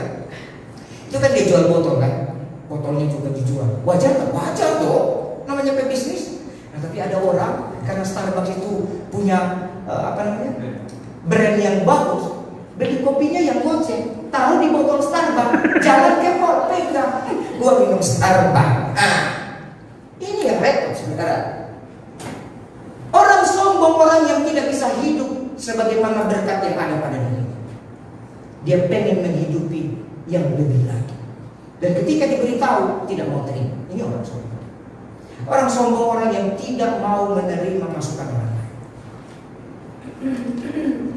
Itu kan dia jual botol kan, botolnya juga dijual. Wajar nggak? Wajar dong. Namanya pebisnis. Nah tapi ada orang karena Starbucks itu punya brand yang bagus, beli kopinya yang goceng, taruh di botol Starbucks, jalan ke mall pegang, gua minum Starbucks. Ini yang repot saudara. Orang sombong, orang yang tidak bisa hidup sebagaimana berkat yang ada pada dirinya. Dia pengen menghidupi yang lebih lagi. Dan ketika diberitahu tidak mau terima. Ini orang sombong. Orang sombong orang yang tidak mau menerima masukan orang lain.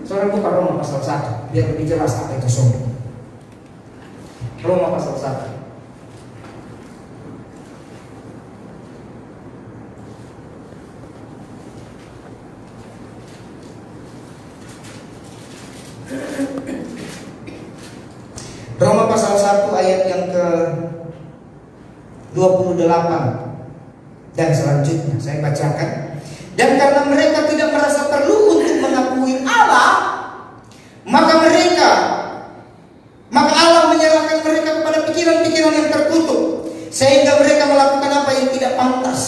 Saudara buka Roma pasal 1 biar lebih jelas apa itu sombong. Roma pasal 1. Roma pasal 1 ayat yang ke 28 dan selanjutnya saya bacakan. Dan karena mereka tidak merasa perlu untuk mengakui Allah, maka Allah menyerahkan mereka kepada pikiran-pikiran yang terkutuk, sehingga mereka melakukan apa yang tidak pantas,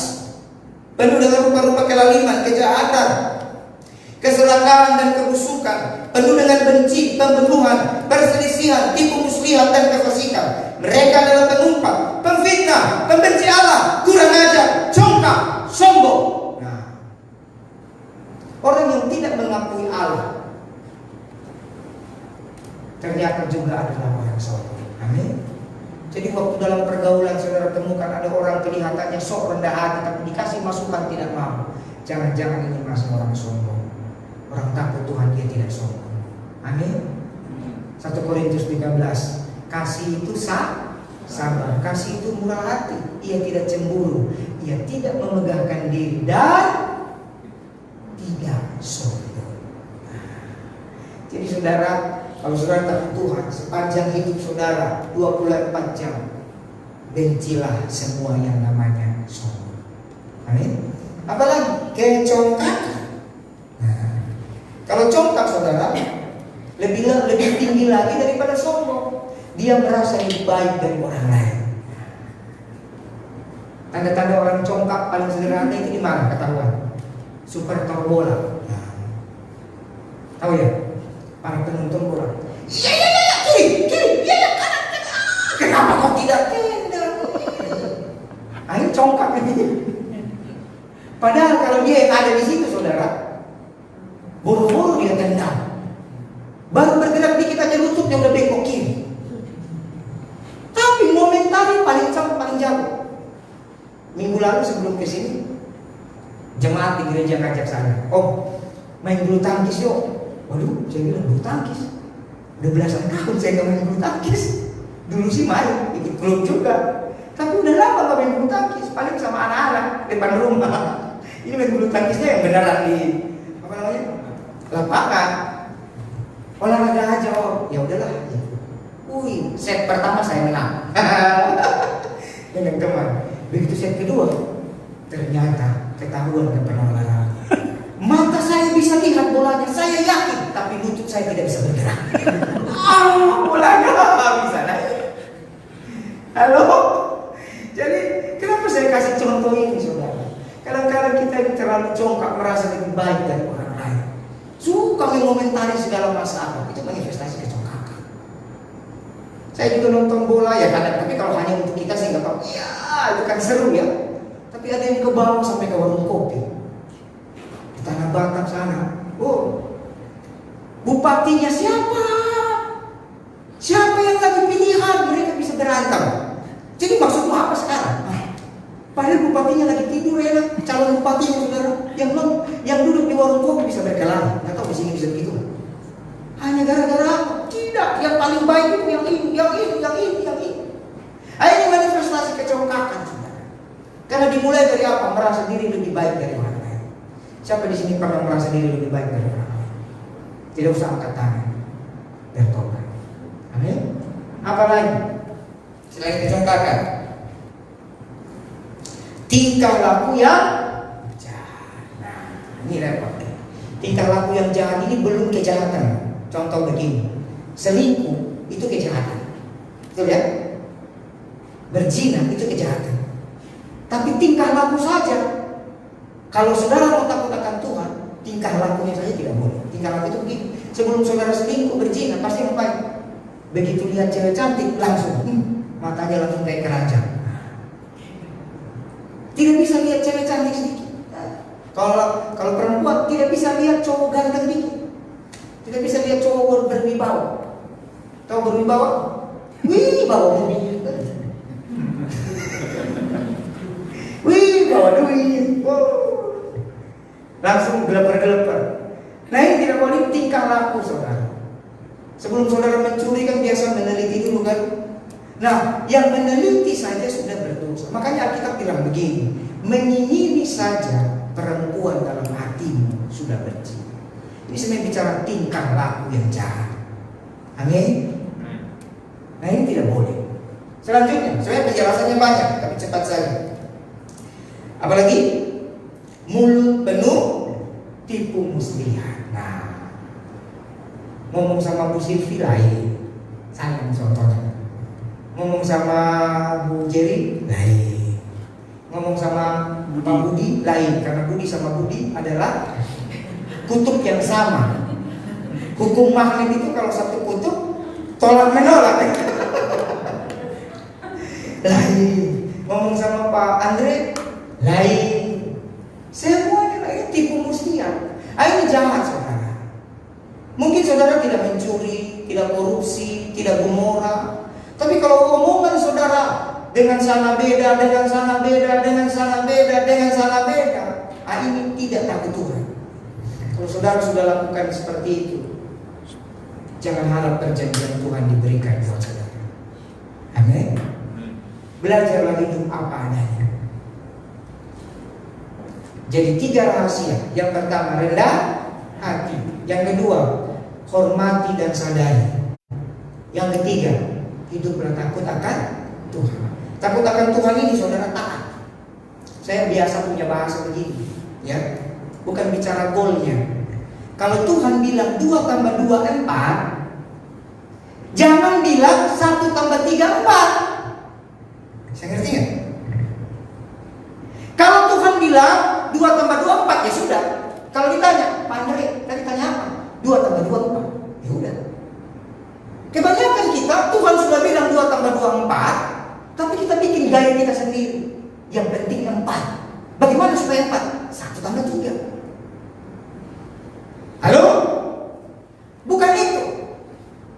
penuh dengan rupa-rupa kelaliman, kejahatan, keserakahan dan kebusukan, penuh dengan benci, pembunuhan, perselisihan, tipu muslihat dan kefasikan. Mereka adalah penumpang, pemfitnah, pembenci Allah, kurang ajar, congkak, sombong. Nah, orang yang tidak mengakui Allah ternyata juga adalah orang sombong. Amin. Jadi waktu dalam pergaulan saudara temukan ada orang kelihatannya sok rendah hati, tapi dikasih masukan tidak mau, jangan-jangan ini masih orang sombong. Orang takut Tuhan, dia tidak sombong. Amin. 1 Korintus 13. Kasih itu sabar, kasih itu murah hati, ia tidak cemburu, ia tidak memegahkan diri dan tidak sombong. Jadi saudara, kalau saudara takut Tuhan, sepanjang hidup saudara 24 jam bencilah semua yang namanya sombong. Amin. Apalagi kecongkakan. Kalau congkak saudara lebih tinggi lagi daripada sombong. Dia merasa lebih baik dari orang lain. Tanda-tanda orang congkak paling sederhana itu di mana ketahuan? Super bola. Tahu ya? Para penonton bola. Iya, kiri, iya, kanan. Kenapa kok tidak tendang? Ini congkak. Padahal kalau dia yang ada di situ, saudara, buru-buru dia tendang. Baru bergerak dikit aja lututnya udah bengkok kiri. Tapi momentari paling jauh. Minggu lalu sebelum kesini, jemaat di gereja ngajak saya, "Oh, main bulu tangkis yuk." Waduh, saya bilang bulu tangkis. Udah belasan tahun saya nggak main bulu tangkis. Dulu sih main, ikut klub juga. Tapi udah lama nggak main bulu tangkis, paling sama anak-anak depan rumah. Ini main bulu tangkisnya yang beneran di apa namanya? Lapangan. Olahraga aja, oh. Ya udahlah. Wih, set pertama saya menang. Dengan teman. Begitu set kedua, ternyata ketahuan gak pernah olahraga. Mata saya bisa lihat bolanya, saya yakin, tapi lutut saya tidak bisa bergerak. Bolanya bisa naik. Halo? Jadi, kenapa saya kasih contoh ini, saudara? Kadang-kadang kita ini terlalu congkak merasa lebih baik dari orang lain. Suka mengomentari segala masalah, itu manifestasi kecongkakan. Saya juga nonton bola ya kadang, tapi kalau hanya untuk kita saya nggak tahu. Ya, itu kan seru ya. Tapi ada yang ke bawah sampai ke warung kopi. Tanah Batam sana. Oh, bupatinya siapa? Siapa yang lagi pilihan? Mereka bisa berantem. Jadi maksudmu apa sekarang? Padahal bupatinya lagi tidur ya, calon bupatinya saudara, yang duduk di warung kopi bisa berkelahi. Nggak tahu di sini bisa begitu. Hanya gara-gara apa? Tidak, yang paling baik itu yang ini. Ini manifestasi kecongkakan saudara. Karena dimulai dari apa? Merasa diri lebih baik dari orang lain. Siapa di sini pernah merasa diri lebih baik dari orang lain? Tidak usah angkat tangan, bertobat. Amin. Apa lagi? Selain kecongkakan, tingkah laku yang jahat. Nah, ini repot. Tingkah laku yang jahat ini belum kejahatan. Contoh begini, selingkuh itu kejahatan, betul ya? Berzina itu kejahatan. Tapi tingkah laku saja. Kalau saudara mau takut akan Tuhan, tingkah lakunya saja tidak boleh. Tingkah laku itu begini. Sebelum saudara selingkuh berzina, pasti ngapain? Begitu lihat cewek cantik, langsung matanya langsung kayak keranjang. Tidak bisa lihat cewek cantik sedikit. Kalau perempuan tidak bisa lihat cowok ganteng dikit. Tidak bisa lihat cowok berwibawa. Tahu berwibawa? Wih, bawa duit. Wih, bawa duit. Wow. Langsung geleper-geleper. Nah, ini tidak boleh tingkah laku saudara. Sebelum saudara mencuri kan biasa meneliti dulu kan. Nah, yang meneliti saja sudah berdosa. Makanya Alkitab bilang begini, menyinyiri saja perempuan dalam hatimu sudah berzina. Ini sebenarnya bicara tingkah laku yang jahat. Amin. Nah, ini tidak boleh. Selanjutnya, sebenarnya penjelasannya banyak, tapi cepat saja. Apalagi mulut penuh tipu muslihat. Nah, ngomong sama Bu Silvi lain, sayang contohnya. Ngomong sama Bu Jerry lain, ngomong sama Pak Budi lain, karena Budi sama Budi adalah kutub yang sama. Hukum magnet itu kalau satu kutub tolak menolak. Lain, ngomong sama Pak Andre lain, semuanya lain, tipu muslihat. Ini jahat saudara. Mungkin saudara tidak mencuri, tidak korupsi, tidak gomora. Tapi kalau omongan saudara dengan sana beda, dengan sana beda, dengan sana beda, dengan sana beda, ini tidak takut Tuhan. Kalau saudara sudah lakukan seperti itu, jangan harap perjanjian Tuhan diberikan buat saudara. Amin. Belajarlah hidup apa adanya. Jadi 3 rahasia. Yang pertama rendah hati. Yang kedua hormati dan sadari. Yang ketiga hiduplah takut akan Tuhan. Takut akan Tuhan ini saudara taat. Saya biasa punya bahasa begini, ya. Bukan bicara goalnya. Kalau Tuhan bilang 2 tambah 2 4, jangan bilang 1 tambah 3 4. Saya ngerti nggak? Kalau Tuhan bilang 2 tambah 2 4, ya sudah. Kalau ditanya, Pak Andre, tadi tanya apa? 2 tambah 2 4. Ya udah. Kebanyakan kita, Tuhan sudah bilang 2 tambah 2 4, tapi kita bikin gaya kita sendiri. Yang penting 4. Bagaimana supaya 4? 1 tambah 3. Halo? Bukan itu.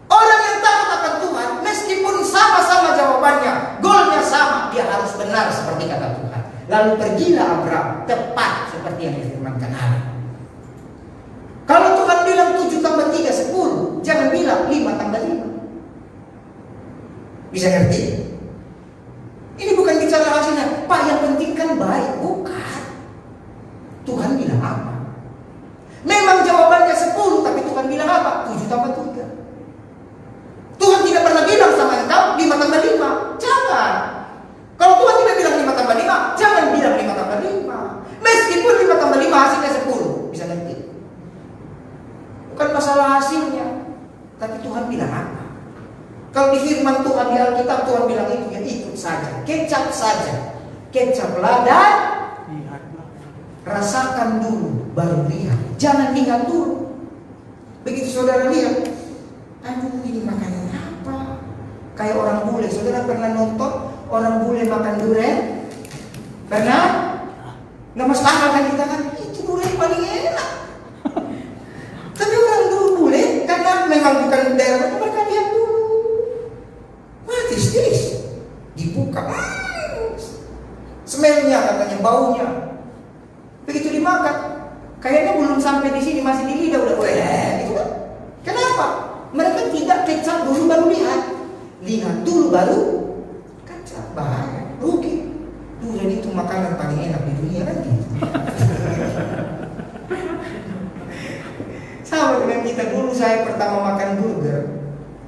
Orang yang takut akan Tuhan, meskipun sama-sama jawabannya, goalnya sama, dia harus benar seperti kata Tuhan. Lalu pergilah Abraham, tepat seperti yang difirmankan Allah. Kalau Tuhan bilang 7 tambah 3, 10, jangan bilang 5 tambah 5. Bisa ngerti? Ini bukan bicara hasilnya, Pak, yang penting kan baik. Bukan. Tuhan bilang apa? Memang jawabannya 10, tapi Tuhan bilang apa? 7 tambah 3. Tuhan tidak pernah bilang sama engkau 5 tambah 5. Jangan. Kalau Tuhan tidak bilang 5 tambah 5, jangan bilang 5 tambah 5. Meskipun 5 tambah 5 hasilnya 10. Bisa ngerti? Bukan masalah hasilnya, tapi Tuhan bilang apa? Kalau di firman Tuhan di Alkitab, Tuhan bilang itu, ya ikut saja, kecap saja. Kecap lada, Lihatlah. rasakan dulu, baru lihat. Jangan lihat dulu. Begitu saudara lihat, aduh ini makanan apa? Kayak orang bule. Saudara pernah nonton orang bule makan durian? Pernah? Nggak masuk akal kan kita kan? Itu durian paling enak. Tapi orang dulu bule, karena memang bukan daerah mereka lihat dulu. What is this? Dibuka, smellnya katanya, baunya. Begitu dimakan, kayaknya belum sampai di sini, masih di lidah udah gitu kan? Kenapa? Mereka tidak kecap dulu baru lihat. Lihat dulu baru kecap. Bahaya, rugi. Durian itu makanan paling enak di dunia kan gitu. Sama dengan kita dulu, saya pertama makan burger,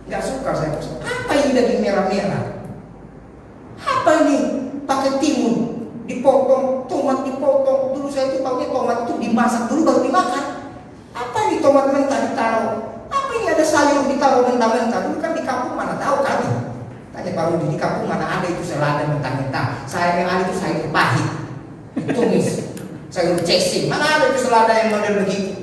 nggak suka saya. Apa ini daging merah-merah? Apa ini? Pakai timun, dipotong, tomat dipotong. Dulu saya itu tahunya tomat itu dimasak dulu baru dimakan. Apa ini tomat mentah ditaruh? Apa ini ada sayur ditaruh mentah-mentah? Dulu kan di kampung mana tahu kami. Tanya Pak Rudi, di kampung mana ada itu selada mentah-mentah? Saya yang ada itu sayur pahit, tumis, sayur cacing. Mana ada itu selada yang model begitu?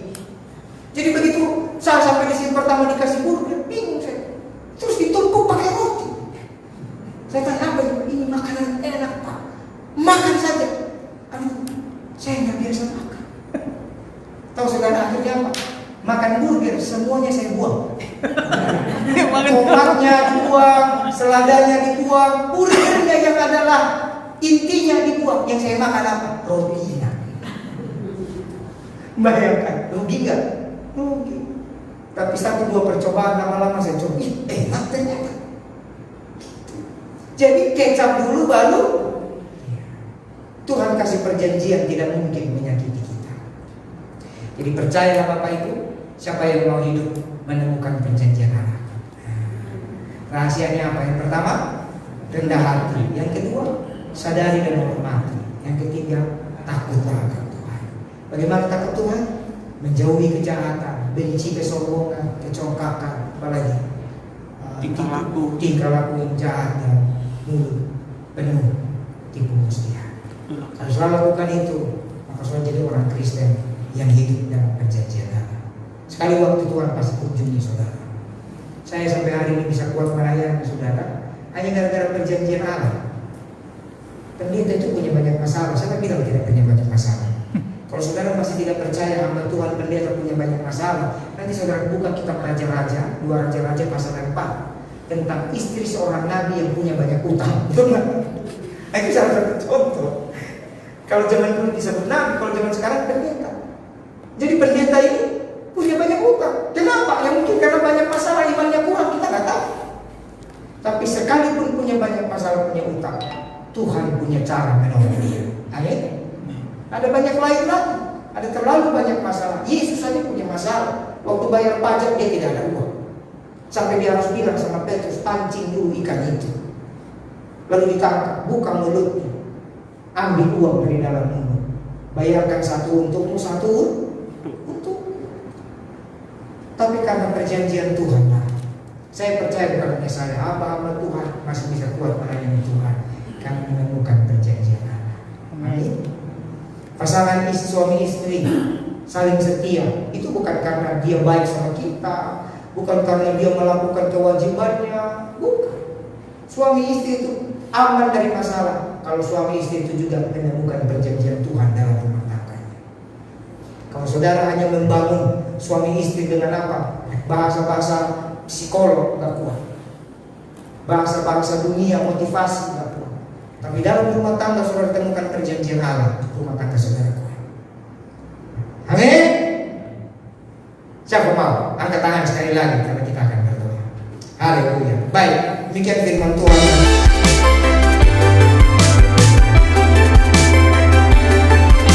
Jadi begitu saya sampai di sini pertama dikasih burger, bingung saya. Terus ditumpuk pakai roti. Saya tanya, apa ini makanan enak Pak? Makan saja. Aduh, saya nggak biasa makan. Tahu saudara akhirnya apa? Makan burger semuanya saya buang. Tomatnya dibuang, seladanya dibuang, burgernya yang adalah intinya dibuang. Yang saya makan apa? Rotinya. Bayangkan, rugi nggak? Rugi. Tapi 1-2 percobaan lama-lama saya coba, enak ternyata. Jadi kecap dulu baru Tuhan kasih perjanjian tidak mungkin menyakiti kita. Jadi percayalah Bapak Ibu, siapa yang mau hidup menemukan perjanjian Allah. Rahasianya apa? Yang pertama, rendah hati. Yang kedua, sadari dan hormati. Yang ketiga, takutlah akan Tuhan. Bagaimana takut Tuhan? Menjauhi kejahatan, benci kesombongan, kecongkakan, apalagi tingkah laku yang jahat dan mulut penuh tipu muslihat. Kalau selalu lakukan itu, maka selalu jadi orang Kristen yang hidup dalam perjanjian Allah. Sekali waktu Tuhan pasti kunjungi saudara. Saya sampai hari ini bisa kuat melayani saudara hanya gara-gara perjanjian Allah. Pendeta itu punya banyak masalah. Saya bilang tidak punya banyak masalah. Kalau saudara masih tidak percaya hamba Tuhan pendeta punya banyak masalah, nanti saudara buka kitab Raja-Raja, 2 Raja-Raja pasal 4 tentang istri seorang nabi yang punya banyak utang. Itu salah satu contoh. Kalau zaman dulu disebut nabi, kalau zaman sekarang pendeta. Jadi pendeta ini punya banyak utang. Kenapa? Ya mungkin karena banyak masalah, imannya kurang, kita nggak tahu. Tapi sekalipun punya banyak masalah, punya utang, Tuhan punya cara menolong dia. Amin. Ada banyak lain lagi, ada terlalu banyak masalah. Yesus saja punya masalah. Waktu bayar pajak dia tidak ada uang. Sampai dia harus bilang sama Petrus, pancing dulu ikan itu. Lalu ditangkap, buka mulutnya, ambil uang dari dalam mulut, bayarkan 1 untukmu, 1 untuk. Tapi karena perjanjian Tuhan, saya percaya bukan hanya saya, hamba-hamba Tuhan masih bisa kuat melayani Tuhan karena menemukan perjanjian Allah. Amin. Pasangan suami istri saling setia, itu bukan karena dia baik sama kita, bukan karena dia melakukan kewajibannya, bukan. Suami istri itu aman dari masalah kalau suami istri itu juga menemukan perjanjian Tuhan dalam rumah tangganya. Kalau saudara hanya membangun suami istri dengan apa? Bahasa-bahasa psikolog gak kuat. Bahasa-bahasa dunia motivasi gak kuat. Tapi dalam rumah tangga saudara temukan perjanjian Allah, rumah tangga saudara kuat. Amin. Siapa mau? Angkat tangan sekali lagi karena kita akan berdoa. Haleluya. Baik, demikian firman Tuhan.